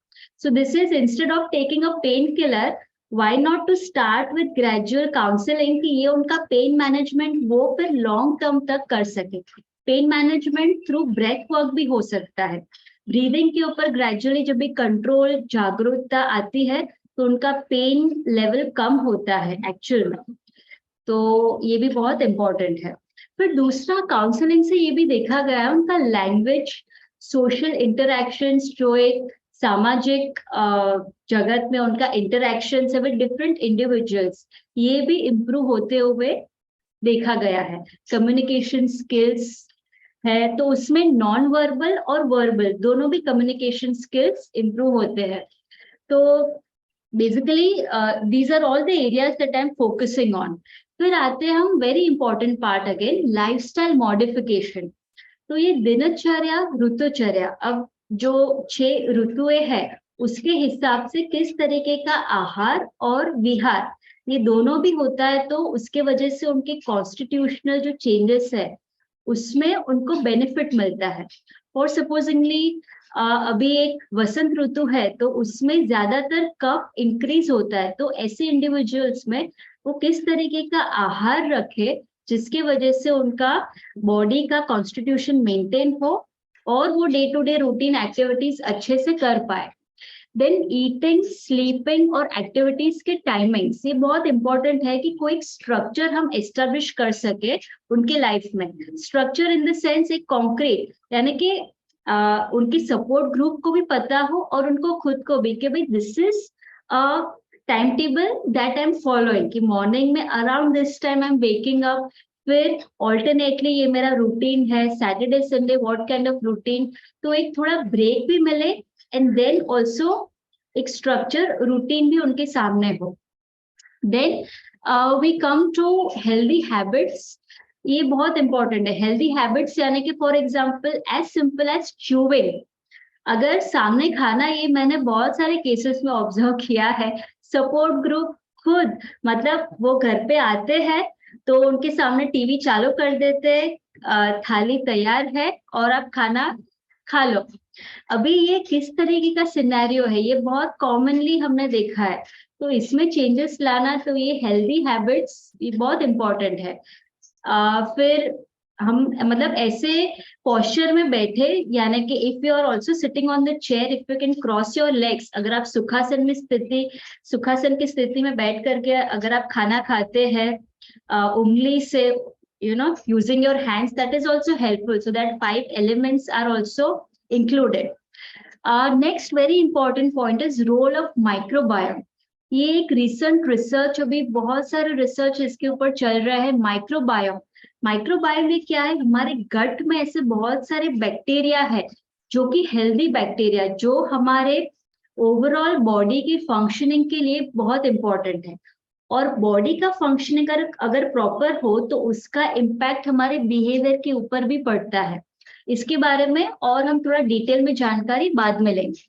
So this is instead of taking a painkiller, why not to start with gradual counseling कि ये उनका पेन मैनेजमेंट वो फिर लॉन्ग टर्म तक कर सके। Pain management through breath work भी हो सकता है। ब्रीदिंग के ऊपर ग्रेजुअली जब भी कंट्रोल, जागरूकता आती है तो उनका पेन लेवल कम होता है एक्चुअल में, तो ये भी बहुत इंपॉर्टेंट है। फिर दूसरा, काउंसलिंग से ये भी देखा गया है उनका लैंग्वेज, सोशल इंटरैक्शंस, जो एक सामाजिक जगत में उनका इंटरैक्शन है विद डिफरेंट इंडिविजुअल्स, ये भी इम्प्रूव होते हुए देखा गया है। कम्युनिकेशन स्किल्स है तो उसमें नॉन वर्बल और वर्बल दोनों भी कम्युनिकेशन स्किल्स इम्प्रूव होते हैं। तो basically these are all the areas that I am focusing on. फिर आते हैं हम very important part again, lifestyle modification. तो ये दिनचर्या, ऋतुचर्या, अब जो 6 ऋतुएं हैं उसके हिसाब से किस तरीके का आहार और विहार ये दोनों भी होता है, तो उसके वजह से उनके कॉन्स्टिट्यूशनल जो चेंजेस है उसमें उनको बेनिफिट मिलता है। और सपोजिंगली अभी एक वसंत ऋतु है तो उसमें ज्यादातर कफ इंक्रीज होता है, तो ऐसे इंडिविजुअल्स में वो किस तरीके का आहार रखे जिसके वजह से उनका बॉडी का कॉन्स्टिट्यूशन मेंटेन हो और वो day to day routine activities अच्छे से कर पाए। देन ईटिंग, स्लीपिंग और एक्टिविटीज के टाइमिंग्स, ये बहुत इंपॉर्टेंट है कि कोई स्ट्रक्चर हम एस्टेब्लिश कर सके उनके लाइफ में। स्ट्रक्चर इन द सेंस एक कॉन्क्रीट, यानी कि उनकी सपोर्ट ग्रुप को भी पता हो और उनको खुद को भी कि भाई this is time table that I am following, कि मॉर्निंग में around this time I am waking up, फिर ऑल्टरनेटली ये मेरा रूटीन है, Saturday Sunday what kind of routine, तो एक थोड़ा ब्रेक भी मिले एंड देन ऑल्सो एक स्ट्रक्चर रूटीन भी उनके सामने हो। Then we come to healthy habits, ये बहुत इंपॉर्टेंट है। हेल्दी हैबिट्स यानी कि for example as simple as chewing, अगर सामने खाना, ये मैंने बहुत सारे केसेस में ऑब्जर्व किया है, सपोर्ट ग्रुप खुद मतलब वो घर पे आते हैं तो उनके सामने टीवी चालू कर देते, थाली तैयार है और आप खाना खा लो। अभी ये किस तरीके का सिनेरियो है, ये बहुत कॉमनली हमने देखा है, तो इसमें चेंजेस लाना, तो ये हेल्दी हैबिट्स ये बहुत इंपॉर्टेंट है। फिर हम मतलब ऐसे पोस्चर में बैठे, यानी कि if you are also sitting on the chair, if you can cross your legs, अगर आप सुखासन की स्थिति में बैठ करके अगर आप खाना खाते हैं उंगली से, you know, using your hands, that is also helpful, so that 5 elements are also included. Next very important point is role of microbiome. ये एक recent research, अभी बहुत सारे रिसर्च इसके ऊपर चल रहा है। माइक्रोबायोम ये क्या है, हमारे गट में ऐसे बहुत सारे बैक्टीरिया है जो कि हेल्दी बैक्टीरिया, जो हमारे ओवरऑल बॉडी की फंक्शनिंग के लिए बहुत इंपॉर्टेंट है। और बॉडी का फंक्शनिंग अगर प्रॉपर हो तो उसका इम्पैक्ट हमारे बिहेवियर के ऊपर भी पड़ता है। इसके बारे में और हम थोड़ा डिटेल में जानकारी बाद में लेंगे।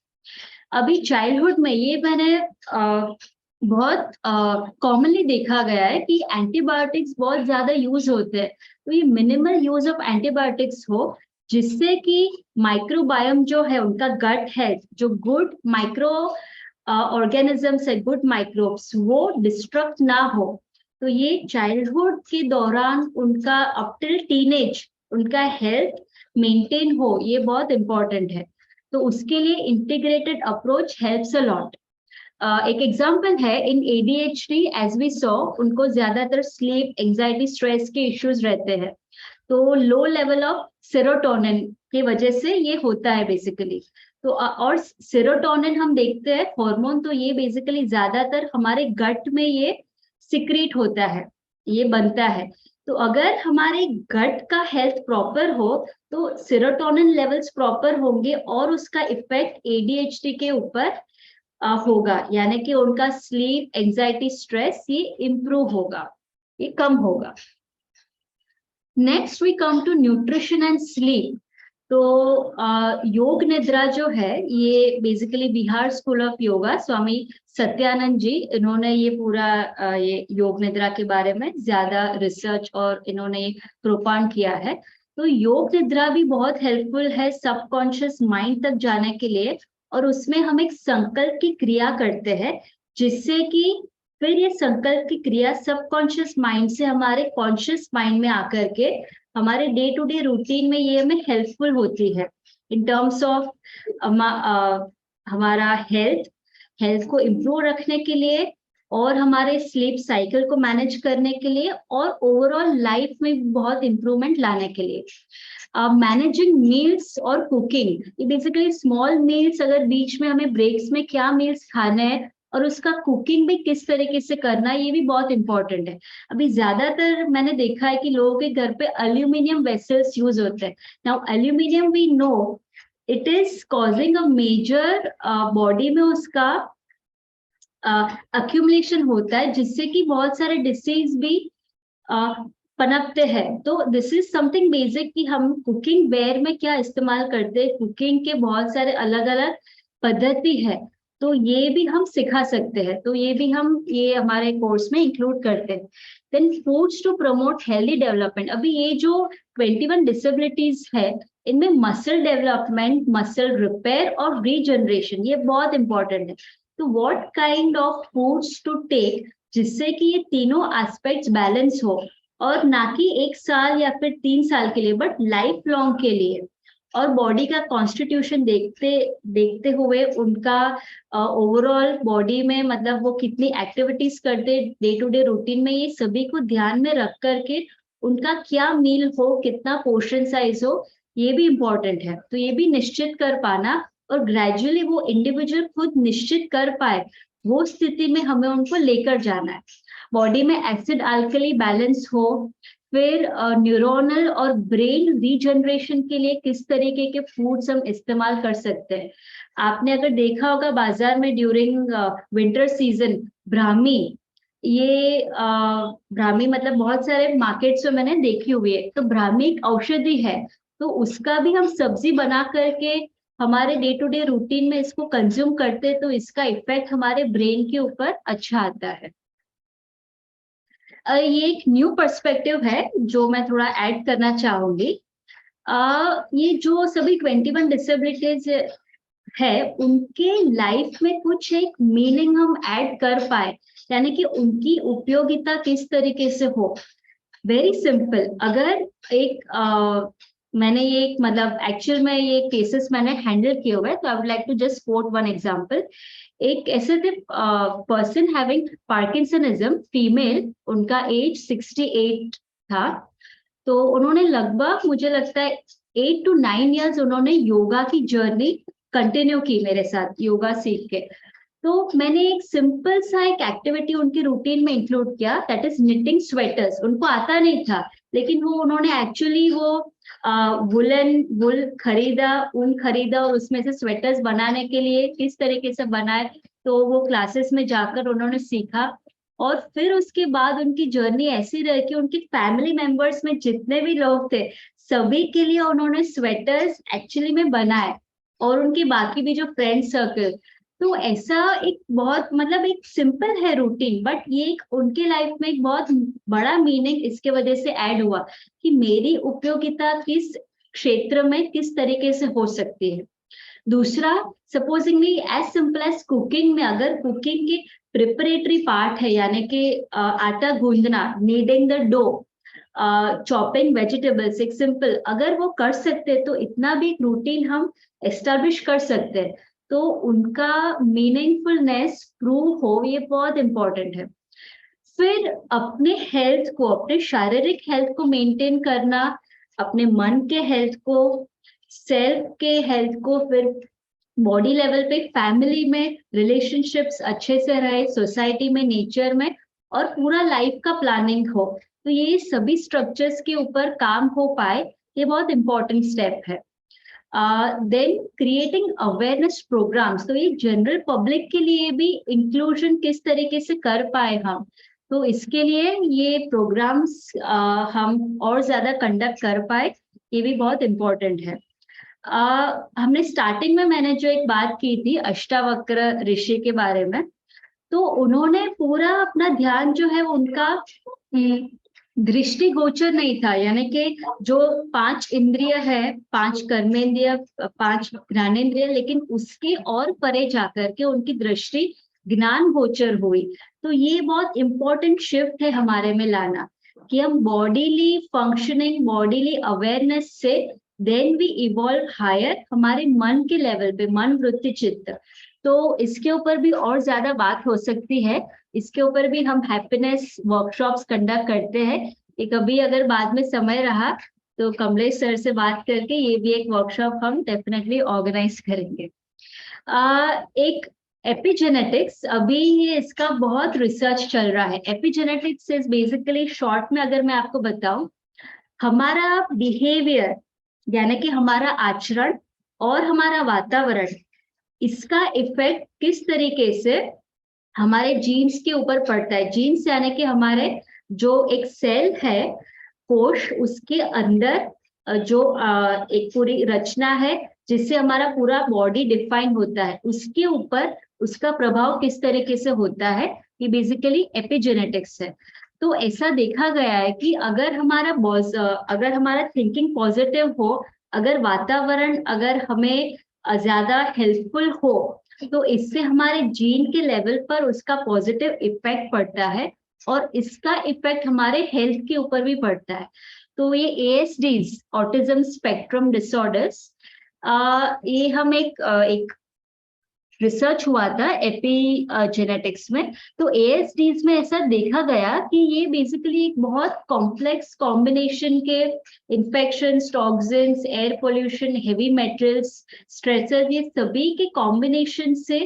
अभी चाइल्डहुड में ये मैंने बहुत कॉमनली देखा गया है कि एंटीबायोटिक्स बहुत ज्यादा यूज होते हैं, तो ये मिनिमल यूज ऑफ एंटीबायोटिक्स हो जिससे कि माइक्रोबायोम जो है उनका गट है, जो गुड माइक्रो ऑर्गेनिजम्स है, गुड माइक्रोब्स, वो डिस्ट्रक्ट ना हो। तो ये चाइल्डहुड के दौरान उनका अप टिल टीनेज उनका हेल्थ मेंटेन हो, ये बहुत इंपॉर्टेंट है। तो उसके लिए integrated approach helps a lot. एक एग्जांपल है इन ADHD, एज वी सॉ, उनको ज्यादातर स्लीप, एंजाइटी, स्ट्रेस के इश्यूज रहते हैं, तो लो लेवल ऑफ सेरोटोनिन की वजह से ये होता है बेसिकली। तो और सेरोटोनिन हम देखते हैं हार्मोन, तो ये बेसिकली ज्यादातर हमारे गट में ये सिक्रीट होता है, ये बनता है। तो अगर हमारे गट का हेल्थ प्रॉपर हो तो सेरोटोनिन लेवल्स प्रॉपर होंगे और उसका इफेक्ट एडीएचडी के ऊपर होगा, यानी कि उनका स्लीप, एंजाइटी, स्ट्रेस ये इम्प्रूव होगा, ये कम होगा। Next we come to nutrition and sleep. तो योग निद्रा जो है ये basically Bihar school of yoga, Swami Satyananda ji, इन्होंने ये पूरा ये योग निद्रा के बारे में ज्यादा रिसर्च और इन्होंने प्रोपान किया है। तो योग निद्रा भी बहुत हेल्पफुल है सबकॉन्शियस माइंड तक जाने के लिए, और उसमें हम एक संकल्प की क्रिया करते हैं, जिससे कि फिर ये संकल्प की क्रिया सबकॉन्शियस माइंड से हमारे कॉन्शियस माइंड में आकर के हमारे डे टू डे रूटीन में ये हमें हेल्पफुल होती है इन टर्म्स ऑफ हमारा हेल्थ को इम्प्रूव रखने के लिए, और हमारे स्लीप साइकिल को मैनेज करने के लिए, और ओवरऑल लाइफ में बहुत इम्प्रूवमेंट लाने के लिए। मैनेजिंग मील्स और कुकिंग, ये बेसिकली स्मॉल मील्स, अगर बीच में हमें ब्रेक्स में क्या मील्स खाने हैं और उसका कुकिंग भी किस तरीके से करना है, ये भी बहुत इंपॉर्टेंट है। अभी ज्यादातर मैंने देखा है कि लोगों के घर पे एल्यूमिनियम वेसल्स यूज होते हैं। Now aluminium we know it is causing a major body में उसका अक्यूमुलेशन होता है, जिससे कि बहुत सारे डिसीज भी पनपते हैं। तो दिस इज समथिंग बेसिक कि हम कुकिंग वेयर में क्या इस्तेमाल करते हैं, कुकिंग के बहुत सारे अलग अलग पद्धति है, तो ये भी हम सिखा सकते हैं। तो ये भी हम ये हमारे कोर्स में इंक्लूड करते हैं। Then foods to promote healthy development. अभी ये जो 21 डिसेबिलिटीज है, इनमें मसल डेवलपमेंट, मसल रिपेयर और रीजनरेशन ये बहुत इंपॉर्टेंट है। तो what kind of foods to take, जिससे कि ये तीनों एस्पेक्ट्स बैलेंस हो, और ना कि 1 साल या फिर 3 साल के लिए, बट लाइफ लॉन्ग के लिए, और बॉडी का कॉन्स्टिट्यूशन देखते हुए उनका ओवरऑल बॉडी में मतलब वो कितनी एक्टिविटीज करते डे टू डे रूटीन में, ये सभी को ध्यान में रख करके उनका क्या मील हो, कितना पोर्शन साइज हो, ये भी इम्पोर्टेंट है। तो ये भी निश्चित कर पाना, और ग्रेजुअली वो इंडिविजुअल खुद निश्चित कर पाए, वो स्थिति में हमें उनको लेकर जाना है। बॉडी में एसिड अल्कली बैलेंस हो, फिर न्यूरोनल और ब्रेन रीजनरेशन के लिए किस तरीके के फूड्स हम इस्तेमाल कर सकते हैं। आपने अगर देखा होगा बाजार में ड्यूरिंग विंटर सीजन ब्राह्मी, ये ब्राह्मी मतलब बहुत सारे मार्केट्स में मैंने देखी हुई है। तो ब्राह्मी एक औषधि है, तो उसका भी हम सब्जी बना करके हमारे डे टू डे रूटीन में इसको कंज्यूम करते हैं, तो इसका इफेक्ट हमारे ब्रेन के ऊपर अच्छा आता है। ये एक न्यू पर्सपेक्टिव है जो मैं थोड़ा ऐड करना चाहूंगी। ये जो सभी 21 डिसेबिलिटीज है, उनके लाइफ में कुछ एक मीनिंग हम ऐड कर पाए, यानी कि उनकी उपयोगिता किस तरीके से हो। वेरी सिंपल, अगर एक मैंने ये मतलब एक्चुअल में ये केसेस मैंने हैंडल किए हुए हैं, तो I would like to just quote one example. एक ऐसे थे पर्सन हैविंग पार्किंसनिज्म, फीमेल, उनका एज 68 था। तो उन्होंने लगभग मुझे लगता है 8 to 9 years उन्होंने योगा की जर्नी कंटिन्यू की मेरे साथ, योगा सीख के। तो मैंने एक सिंपल सा एक एक्टिविटी उनकी रूटीन में इंक्लूड किया, दैट इज निटिंग स्वेटर्स। उनको आता नहीं था, लेकिन वो उन्होंने एक्चुअली वो वुल खरीदा, ऊन खरीदा, और उसमें से स्वेटर्स बनाने के लिए किस तरीके से बनाए, तो वो क्लासेस में जाकर उन्होंने सीखा। और फिर उसके बाद उनकी जर्नी ऐसी रही कि उनकी फैमिली मेंबर्स में जितने भी लोग थे, सभी के लिए उन्होंने स्वेटर्स एक्चुअली में बनाए, और उनकी बाकी भी जो फ्रेंड सर्कल। तो ऐसा एक बहुत मतलब एक सिंपल है रूटीन, बट ये एक उनके लाइफ में एक बहुत बड़ा मीनिंग इसके वजह से ऐड हुआ कि मेरी उपयोगिता किस क्षेत्र में किस तरीके से हो सकती है। दूसरा, supposingly as simple as cooking में, अगर कुकिंग के प्रिपरेटरी पार्ट है, यानी कि आटा गूंदना, kneading the dough, chopping vegetables, एक सिंपल अगर वो कर सकते तो इतना भी रूटीन हम एस्टेब्लिश कर सकते हैं, तो उनका मीनिंगफुलनेस प्रूव हो, ये बहुत इंपॉर्टेंट है। फिर अपने हेल्थ को, अपने शारीरिक हेल्थ को मेंटेन करना, अपने मन के हेल्थ को, सेल्फ के हेल्थ को, फिर बॉडी लेवल पे, फैमिली में रिलेशनशिप्स अच्छे से रहे, सोसाइटी में, नेचर में, और पूरा लाइफ का प्लानिंग हो। तो ये सभी स्ट्रक्चर्स के ऊपर काम हो पाए, ये बहुत इंपॉर्टेंट स्टेप है। देन क्रिएटिंग अवेयरनेस प्रोग्राम्स, तो ये जनरल पब्लिक के लिए भी इंक्लूजन किस तरीके से कर पाए हम, तो इसके लिए ये प्रोग्राम्स हम और ज्यादा कंडक्ट कर पाए, ये भी बहुत इम्पोर्टेंट है। हमने स्टार्टिंग में मैंने जो एक बात की थी अष्टावक्र ऋषि के बारे में, तो उन्होंने पूरा अपना ध्यान जो है उनका दृष्टिगोचर नहीं था, यानी कि जो 5 इंद्रिय है, 5 कर्मेंद्रिय, 5 ज्ञानेंद्रिय, लेकिन उसके और परे जाकर के उनकी दृष्टि ज्ञान गोचर हुई। तो ये बहुत इंपॉर्टेंट शिफ्ट है हमारे में लाना, कि हम बॉडीली फंक्शनिंग, बॉडीली अवेयरनेस से देन वी इवॉल्व हायर हमारे मन के लेवल पे, मन वृत्ति चित्त। तो इसके ऊपर भी और ज्यादा बात हो सकती है, इसके ऊपर भी हम हैप्पीनेस वर्कशॉप्स कंडक्ट करते हैं, कि कभी अगर बाद में समय रहा तो कमलेश सर से बात करके ये भी एक वर्कशॉप हम डेफिनेटली ऑर्गेनाइज करेंगे। एक एपिजेनेटिक्स, अभी ये इसका बहुत रिसर्च चल रहा है। एपिजेनेटिक्स इज बेसिकली, शॉर्ट में अगर मैं आपको बताऊं, हमारा बिहेवियर यानी कि हमारा आचरण और हमारा वातावरण, इसका इफेक्ट किस तरीके से हमारे जीन्स के ऊपर पड़ता है। जीन्स यानी कि हमारे जो एक सेल है, कोश, उसके अंदर जो एक पूरी रचना है जिससे हमारा पूरा बॉडी डिफाइन होता है, उसके ऊपर उसका प्रभाव किस तरीके से होता है, ये बेसिकली एपिजेनेटिक्स है। तो ऐसा देखा गया है कि अगर हमारा थिंकिंग पॉजिटिव हो, अगर वातावरण अगर हमें ज्यादा हेल्पफुल हो, तो इससे हमारे जीन के लेवल पर उसका पॉजिटिव इफेक्ट पड़ता है, और इसका इफेक्ट हमारे हेल्थ के ऊपर भी पड़ता है। तो ये ASDs, ऑटिज्म स्पेक्ट्रम डिसऑर्डर्स, ये हम एक रिसर्च हुआ था एपिजेनेटिक्स में। तो ASDs में ऐसा देखा गया कि ये बेसिकली एक बहुत कॉम्प्लेक्स कॉम्बिनेशन के infections, toxins, air pollution, heavy metals, stressor, ये सभी के कॉम्बिनेशन से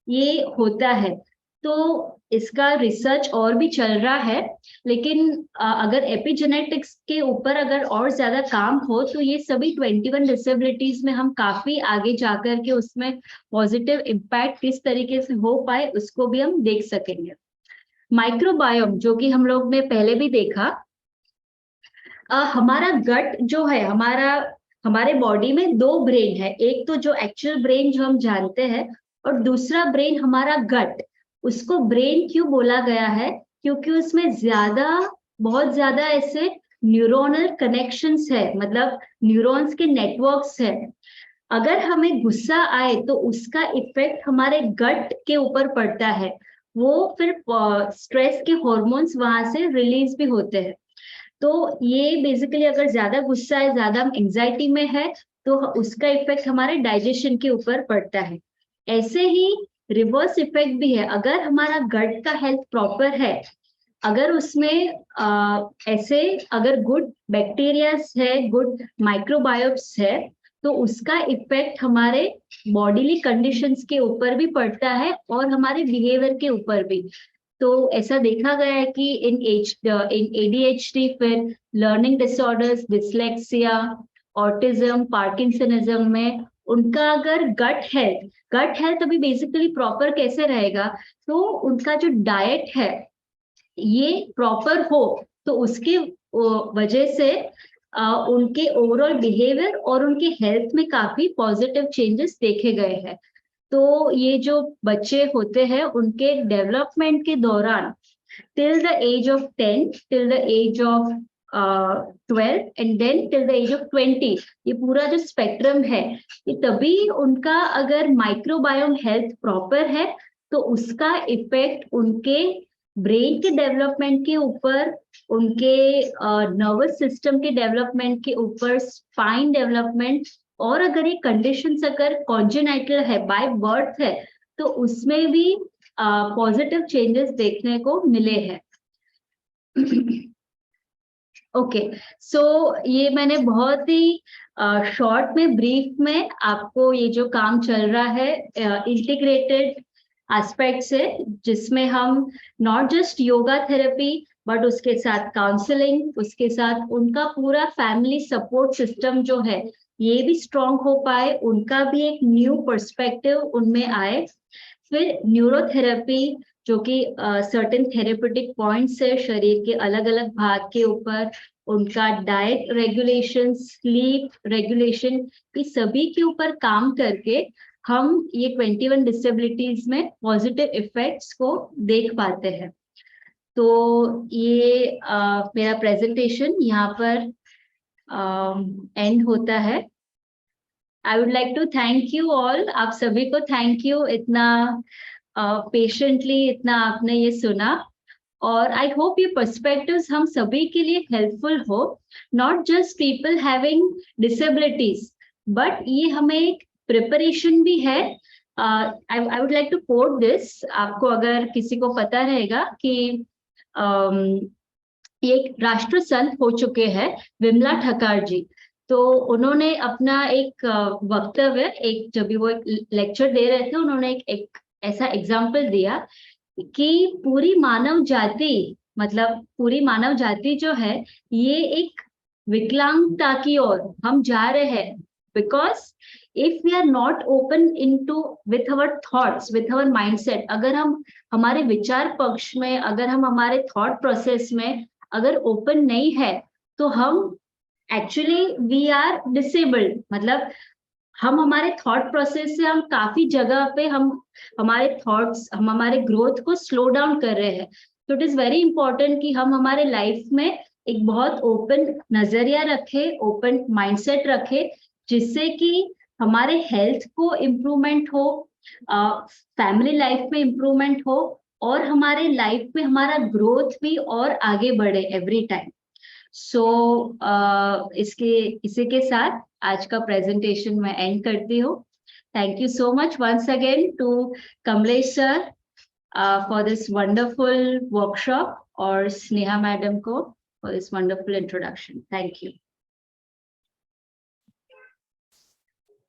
ये होता है। तो इसका रिसर्च और भी चल रहा है, लेकिन अगर एपिजेनेटिक्स के ऊपर अगर और ज्यादा काम हो तो ये सभी 21 डिसेबिलिटीज में हम काफी आगे जाकर के उसमें पॉजिटिव इम्पैक्ट किस तरीके से हो पाए उसको भी हम देख सकेंगे। माइक्रोबायोम, जो कि हम लोग ने पहले भी देखा, हमारा गट जो है, हमारे बॉडी में 2 ब्रेन है, एक तो जो एक्चुअल ब्रेन जो हम जानते हैं, और दूसरा ब्रेन हमारा गट। उसको ब्रेन क्यों बोला गया है? क्योंकि उसमें बहुत ज्यादा ऐसे न्यूरोनल कनेक्शंस है, मतलब न्यूरॉन्स के नेटवर्क्स है। अगर हमें गुस्सा आए तो उसका इफेक्ट हमारे गट के ऊपर पड़ता है, वो फिर स्ट्रेस के हॉर्मोन्स वहां से रिलीज भी होते हैं। तो ये बेसिकली अगर ज्यादा गुस्सा है, ज्यादा एंजाइटी में है, तो उसका इफेक्ट हमारे डाइजेशन के ऊपर पड़ता है। ऐसे ही रिवर्स इफेक्ट भी है, अगर हमारा गट का हेल्थ प्रॉपर है, अगर उसमें अगर गुड बैक्टीरियाज है, गुड माइक्रोबायोम्स है, तो उसका इफेक्ट हमारे बॉडीली कंडीशंस के ऊपर भी पड़ता है और हमारे बिहेवियर के ऊपर भी। तो ऐसा देखा गया है कि इन ADHD, फिर learning disorders, dyslexia, autism, parkinsonism में उनका अगर गट हेल्थ अभी बेसिकली प्रॉपर कैसे रहेगा, तो उनका जो डाइट है ये प्रॉपर हो, तो उसके वजह से उनके ओवरऑल बिहेवियर और उनके हेल्थ में काफी पॉजिटिव चेंजेस देखे गए हैं। तो ये जो बच्चे होते हैं उनके डेवलपमेंट के दौरान till the age of 10, till the age of 12 and then till the age of 20, ये पूरा जो स्पेक्ट्रम है, ये तभी उनका अगर माइक्रोबायोम हेल्थ प्रॉपर है तो उसका इफेक्ट उनके ब्रेन के डेवलपमेंट के ऊपर, उनके नर्वस सिस्टम के डेवलपमेंट के ऊपर, स्पाइन डेवलपमेंट, और अगर ये कंडीशंस अगर कॉन्जेनाइटल है, बाय बर्थ है, तो उसमें भी पॉजिटिव चेंजेस देखने को मिले हैं। ओके, सो ये मैंने बहुत ही शॉर्ट में, ब्रीफ में आपको ये जो काम चल रहा है इंटीग्रेटेड एस्पेक्ट से, जिसमें हम not just yoga therapy but उसके साथ काउंसलिंग, उसके साथ उनका पूरा फैमिली सपोर्ट सिस्टम जो है ये भी स्ट्रॉन्ग हो पाए, उनका भी एक न्यू पर्सपेक्टिव उनमें आए। फिर न्यूरोथेरेपी जो कि सर्टेन थेरेपेटिक पॉइंट्स है शरीर के अलग अलग भाग के ऊपर, उनका डाइट रेगुलेशन, स्लीप रेगुलेशन, ये सभी के ऊपर काम करके हम ये 21 डिसेबिलिटीज में पॉजिटिव इफेक्ट्स को देख पाते हैं। तो ये मेरा प्रेजेंटेशन यहाँ पर एंड होता है। I would like to thank you all, आप सभी को थैंक यू, इतना पेशेंटली इतना आपने ये सुना, और आई होप ये पर्सपेक्टिव्स हम सभी के लिए हेल्पफुल हो, not just people having disabilities, but ये हमें एक प्रिपरेशन भी है। I would like to quote this, आपको अगर किसी को पता रहेगा कि ये एक राष्ट्र संत हो चुके हैं विमला ठक्कर जी, तो उन्होंने अपना एक वक्तव्य, एक जब भी वो एक लेक्चर दे रहे थे, उन्होंने एक ऐसा एग्जाम्पल दिया कि पूरी मानव जाति, मतलब पूरी मानव जाति जो है ये एक विकलांगता की ओर हम जा रहे हैं, because if we are not open into with our thoughts, with our mindset, अगर हम हमारे विचार पक्ष में, अगर हम हमारे थॉट प्रोसेस में अगर ओपन नहीं है, तो हम एक्चुअली वी आर डिसेबल्ड, मतलब हम हमारे थॉट प्रोसेस से हम काफी जगह पे हम हमारे थॉट्स, हम हमारे ग्रोथ को स्लो डाउन कर रहे हैं। तो इट इज वेरी इंपॉर्टेंट कि हम हमारे लाइफ में एक बहुत ओपन नजरिया रखें, ओपन माइंडसेट रखें, जिससे कि हमारे हेल्थ को इम्प्रूवमेंट हो, फैमिली लाइफ में इम्प्रूवमेंट हो, और हमारे लाइफ में हमारा ग्रोथ भी और आगे बढ़े एवरी टाइम। सो इसी के साथ आज का प्रेजेंटेशन मैं एंड करती हूँ। Thank you so much once again to Kamlesh sir for this wonderful workshop, और स्नेहा मैडम को for this wonderful introduction. Thank you.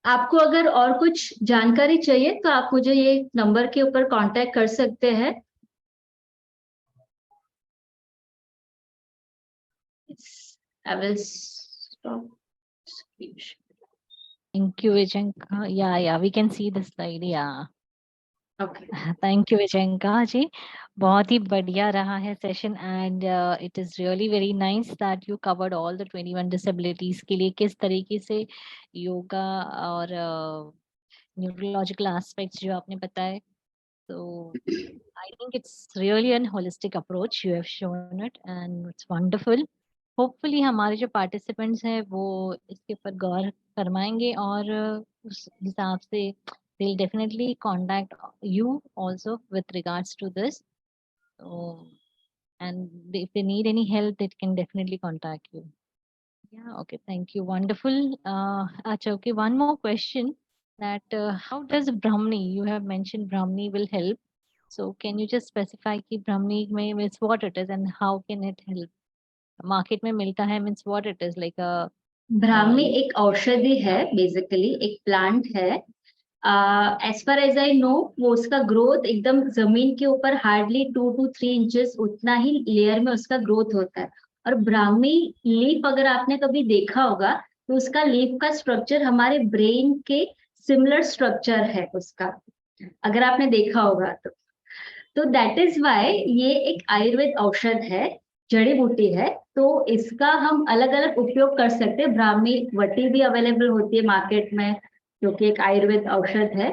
आपको अगर और कुछ जानकारी चाहिए तो आप मुझे ये नंबर के ऊपर कांटेक्ट कर सकते हैं। I will stop screen share. Thank you, Vijanka. Yeah, we can see the slide. Yeah. Okay. Thank you, Vijanka जी. बहुत ही बढ़िया रहा है session, and it is really very nice that you covered all the 21 disabilities के लिए किस तरीके से योगा और न्यूरोलॉजिकल एस्पेक्ट्स जो आपने बताए। So I think it's really an holistic approach. You have shown it and it's wonderful. Hopefully हमारे जो participants हैं वो इसके ऊपर गौर फरमाएंगे और उस हिसाब से they'll definitely contact you also with regards to this. So, and if they need any help, they can definitely contact you. Yeah, okay, thank you. Wonderful. Acha, okay, one more question, that how does Brahmani, you have mentioned Brahmani will help. So can you just specify कि Brahmani means what it is and how can it help? Market में मिलता है means what it is, like a Brahmi एक औषधि है, basically एक plant है। As far as I know, वो उसका ग्रोथ एकदम जमीन के ऊपर हार्डली 2 to 3 इंचेस उतना ही लेयर में उसका ग्रोथ होता है। और ब्राह्मी लीफ अगर आपने कभी देखा होगा तो उसका लीफ का स्ट्रक्चर हमारे ब्रेन के सिमिलर स्ट्रक्चर है उसका, अगर आपने देखा होगा तो दैट इज वाई ये एक आयुर्वेद औषध है, जड़ी बूटी है। तो इसका हम अलग अलग उपयोग कर सकते हैं। ब्राह्मी वटी भी अवेलेबल होती है मार्केट में, जो कि एक आयुर्वेद औषध है।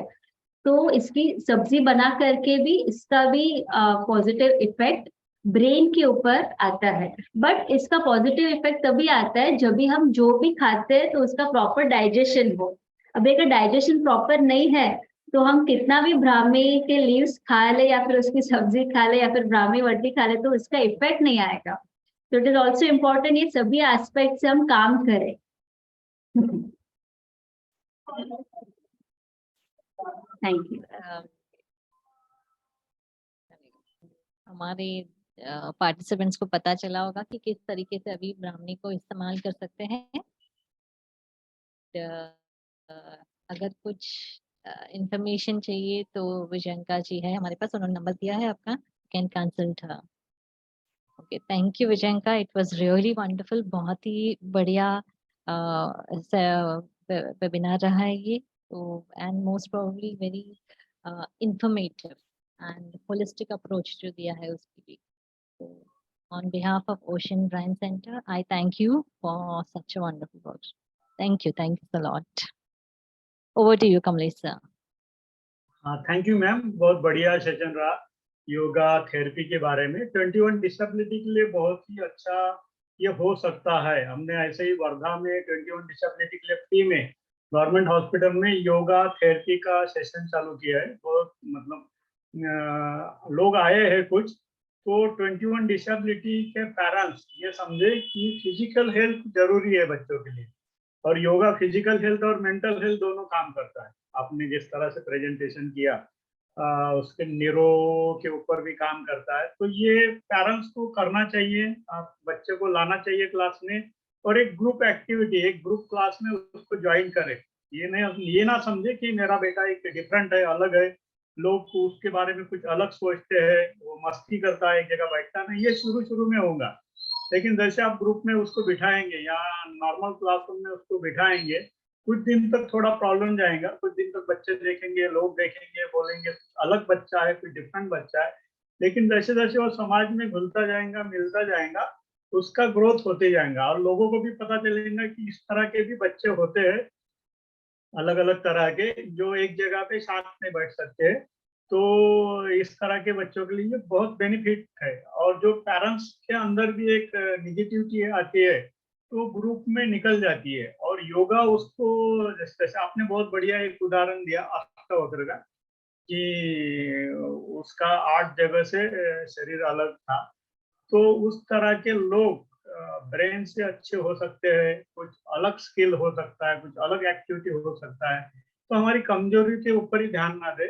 तो इसकी सब्जी बना करके भी इसका भी पॉजिटिव इफेक्ट ब्रेन के ऊपर आता है। बट इसका पॉजिटिव इफेक्ट तभी आता है जब भी हम जो भी खाते हैं तो उसका प्रॉपर डाइजेशन हो। अब अगर डाइजेशन प्रॉपर नहीं है तो हम कितना भी ब्राह्मी के लीव्स खा ले या फिर उसकी सब्जी खा ले या फिर ब्राह्मी वटी खा ले तो उसका इफेक्ट नहीं आएगा। तो इट इज ऑल्सो इम्पोर्टेंट ये सभी एस्पेक्ट से हम काम करें। Thank you. हमारे पार्टिसिपेंट्स को पता चला होगा कि किस तरीके से अभी ब्राह्मणी को इस्तेमाल कर सकते हैं। अगर कुछ इंफॉर्मेशन चाहिए तो विजयंका जी है हमारे पास, उन्होंने नंबर दिया है आपका, can consult her. Okay, thank you Vijayanka, it was really wonderful, बहुत ही बढ़िया वेबिनार रहा है ये, तो and most probably very informative and holistic approach जो दिया है उसके लिए। तो on behalf of Ocean Brand Center, I thank you for such a wonderful work. Thank you a lot. Over to you, Kamlesh sir. हाँ, thank you ma'am, बहुत बढ़िया session रहा योगा थेरेपी के बारे में। 21 डिसेबिलिटी के लिए बहुत ही अच्छा ये हो सकता है। हमने ऐसे ही वर्धा में 21 डिसेबिलिटी के लिए फ्री में गवर्नमेंट हॉस्पिटल में योगा थेरेपी का सेशन चालू किया है। बहुत मतलब लोग आए हैं कुछ, तो 21 डिसेबिलिटी के पेरेंट्स ये समझे कि फिजिकल हेल्थ जरूरी है बच्चों के लिए, और योगा फिजिकल हेल्थ और मेंटल हेल्थ दोनों काम करता है। आपने जिस तरह से प्रेजेंटेशन किया उसके न्यूरो के ऊपर भी काम करता है। तो ये पेरेंट्स को करना चाहिए, आप बच्चे को लाना चाहिए क्लास में, और एक ग्रुप एक्टिविटी, एक ग्रुप क्लास में उसको ज्वाइन करें। ये ना समझे कि मेरा बेटा एक डिफरेंट है, अलग है, लोग उसके बारे में कुछ अलग सोचते हैं, वो मस्ती करता है, एक जगह बैठता नहीं। ये शुरू में होगा, लेकिन जैसे आप ग्रुप में उसको बिठाएंगे या नॉर्मल क्लासरूम में उसको बिठाएंगे, कुछ दिन तक थोड़ा प्रॉब्लम जाएगा, कुछ दिन तक बच्चे देखेंगे, लोग देखेंगे, बोलेंगे अलग बच्चा है, कोई डिफरेंट बच्चा है। लेकिन जैसे जैसे वो समाज में घुलता जाएगा, मिलता जाएगा, उसका ग्रोथ होते जाएगा, और लोगों को भी पता चलेगा कि इस तरह के भी बच्चे होते हैं, अलग अलग तरह के, जो एक जगह पे साथ में बैठ सकते हैं। तो इस तरह के बच्चों के लिए बहुत बेनिफिट है। और जो पेरेंट्स के अंदर भी एक निगेटिविटी आती है, तो ग्रुप में निकल जाती है, और योगा उसको, जैसे आपने बहुत बढ़िया एक उदाहरण दिया अष्टावक्र का, कि उसका 8 जगह से शरीर अलग था। तो उस तरह के लोग ब्रेन से अच्छे हो सकते हैं, कुछ अलग स्किल हो सकता है, कुछ अलग एक्टिविटी हो सकता है। तो हमारी कमजोरी के ऊपर ही ध्यान ना दे,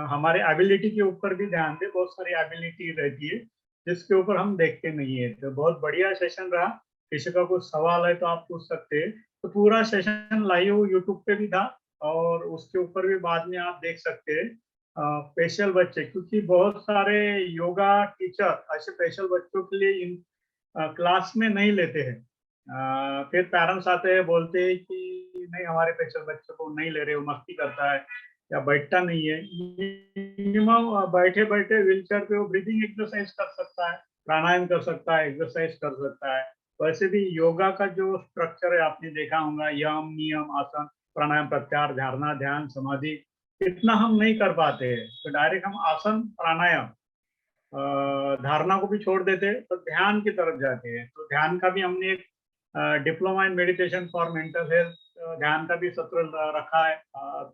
हमारे एबिलिटी के ऊपर भी ध्यान दे। बहुत सारी एबिलिटी रहती है जिसके ऊपर हम देखते नहीं है। तो बहुत बढ़िया सेशन रहा। किसी का कुछ सवाल है तो आप पूछ सकते हैं। तो पूरा सेशन लाइव यूट्यूब पे भी था, और उसके ऊपर भी बाद में आप देख सकते हैं। स्पेशल बच्चे, क्योंकि बहुत सारे योगा टीचर ऐसे स्पेशल बच्चों के लिए इन क्लास में नहीं लेते हैं। फिर पेरेंट्स आते हैं, बोलते हैं कि नहीं, हमारे स्पेशल बच्चों को नहीं ले रहे, वो मस्ती करता है या बैठता नहीं है। मिनिमम बैठे बैठे व्हीलचेयर पे वो ब्रीदिंग एक्सरसाइज कर सकता है, प्राणायाम कर सकता है, एक्सरसाइज कर सकता है। वैसे भी योगा का जो स्ट्रक्चर है आपने देखा होगा, यम नियम आसन प्राणायाम प्रत्याहार धारणा ध्यान समाधि, इतना हम नहीं कर पाते हैं। तो डायरेक्ट हम आसन प्राणायाम धारणा को भी छोड़ देते हैं, तो ध्यान की तरफ जाते हैं। तो ध्यान का भी हमने एक diploma in meditation for mental health ध्यान का भी सत्र रखा है।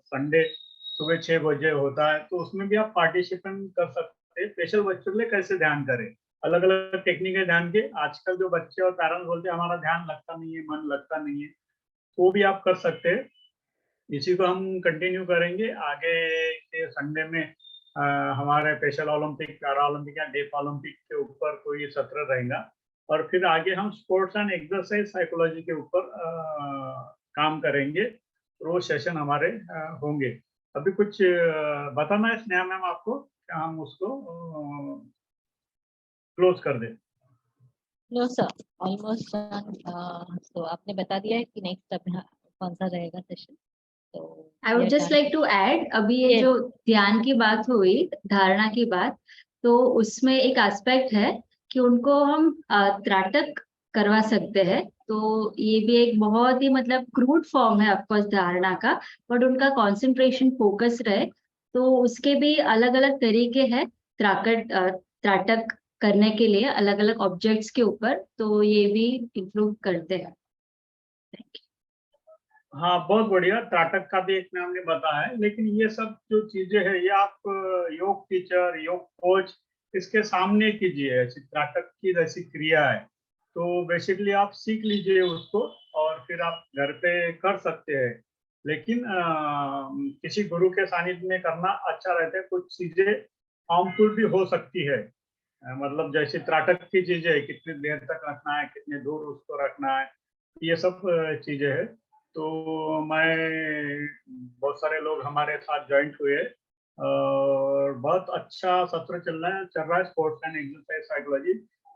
संडे सुबह 6 बजे होता है, तो उसमें भी आप पार्टिसिपेट कर सकते हैं। स्पेशल बच्चों के लिए कैसे ध्यान करें, अलग अलग टेक्निक है ध्यान के। आजकल जो बच्चे और पेरेंट्स बोलते हैं हमारा ध्यान लगता नहीं है, मन लगता नहीं है, वो भी आप कर सकते हैं। इसी को हम कंटिन्यू करेंगे आगे के संडे में। हमारे स्पेशल ओलंपिक, पैरा ओलंपिक या डेफ ओलंपिक के ऊपर कोई सत्र रहेगा, और फिर आगे हम स्पोर्ट्स एंड एक्सरसाइज साइकोलॉजी के ऊपर काम करेंगे। वो सेशन हमारे होंगे। अभी कुछ बताना है स्नेहा मैम आपको, क्या हम उसको क्लोज कर दें? नो सर, ऑलमोस्ट तो आपने बता दिया है कि नेक्स्ट अब कौन सा रहेगा सेशन। तो I would just like to add, अभी ये Yes. जो ध्यान की बात हुई, धारणा की बात, तो उसमें एक एस्पेक्ट है कि उनको हम त्राटक करवा सकते हैं। तो ये भी एक बहुत ही मतलब क्रूड फॉर्म है ऑफकोर्स धारणा का, बट उनका कंसंट्रेशन फोकस रहे, तो उसके भी अलग अलग तरीके हैं त्राटक करने के लिए अलग अलग ऑब्जेक्ट्स के ऊपर, तो ये भी इंप्रूव करते हैं। हाँ, बहुत बढ़िया। त्राटक का भी एक में हमने बताया है, लेकिन ये सब जो चीजें हैं ये आप योग टीचर, योग कोच इसके सामने कीजिए। ऐसी त्राटक की जैसी क्रिया है, तो बेसिकली आप सीख लीजिए उसको, और फिर आप घर पे कर सकते हैं। लेकिन किसी गुरु के सानिध्य में करना अच्छा रहता है। कुछ चीजें हार्मफुल भी हो सकती है, मतलब जैसे त्राटक की चीजें है, कितनी देर तक रखना है, कितने दूर उसको रखना है, ये सब चीजें है। तो मैं, बहुत सारे लोग हमारे साथ ज्वाइंट हुए, और बहुत अच्छा सत्र चल रहा है स्पोर्ट्स एंड एक्सरसाइज साइकोलॉजी।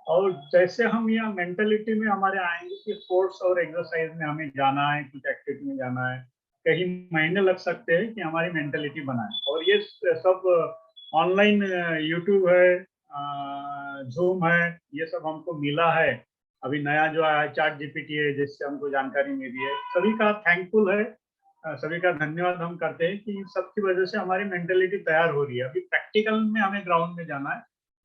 और जैसे हम यहाँ मेंटलिटी में हमारे आएंगे कि स्पोर्ट्स और एक्सरसाइज में हमें जाना है, कुछ एक्टिविटी में जाना है, कहीं महीने लग सकते हैं कि हमारी मेंटलिटी बनाए। और ये सब ऑनलाइन यूट्यूब है, जूम है, ये सब हमको मिला है। अभी नया जो आया चैट जीपीटी है, जिससे हमको जानकारी मिली है। सभी का थैंकफुल है, सभी का धन्यवाद हम करते हैं कि इन सब की वजह से हमारी मेंटलिटी तैयार हो रही है। अभी प्रैक्टिकल में हमें ग्राउंड में जाना है,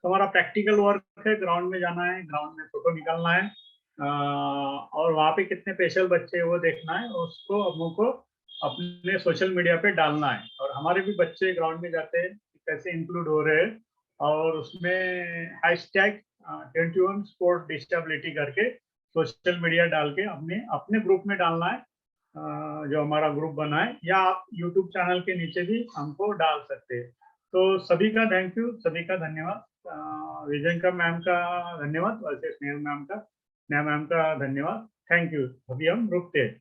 तो हमारा प्रैक्टिकल वर्क है, ग्राउंड में जाना है, ग्राउंड में फोटो निकालना है, और वहाँ पे कितने स्पेशल बच्चे हैं वो देखना है, उसको हमको अपने सोशल मीडिया पे डालना है। और हमारे भी बच्चे ग्राउंड में जाते हैं, कैसे इंक्लूड हो रहे हैं, और उसमें हैशटैग 21 स्पोर्ट डिसेबिलिटी करके सोशल मीडिया डाल के अपने अपने ग्रुप में डालना है, जो हमारा ग्रुप बना है, या आप यूट्यूब चैनल के नीचे भी हमको डाल सकते हैं। तो सभी का थैंक यू, सभी का धन्यवाद। विजयंका मैम का धन्यवाद, वैसे स्नेहा मैम का धन्यवाद। Thank you. अभी हम रुकते हैं।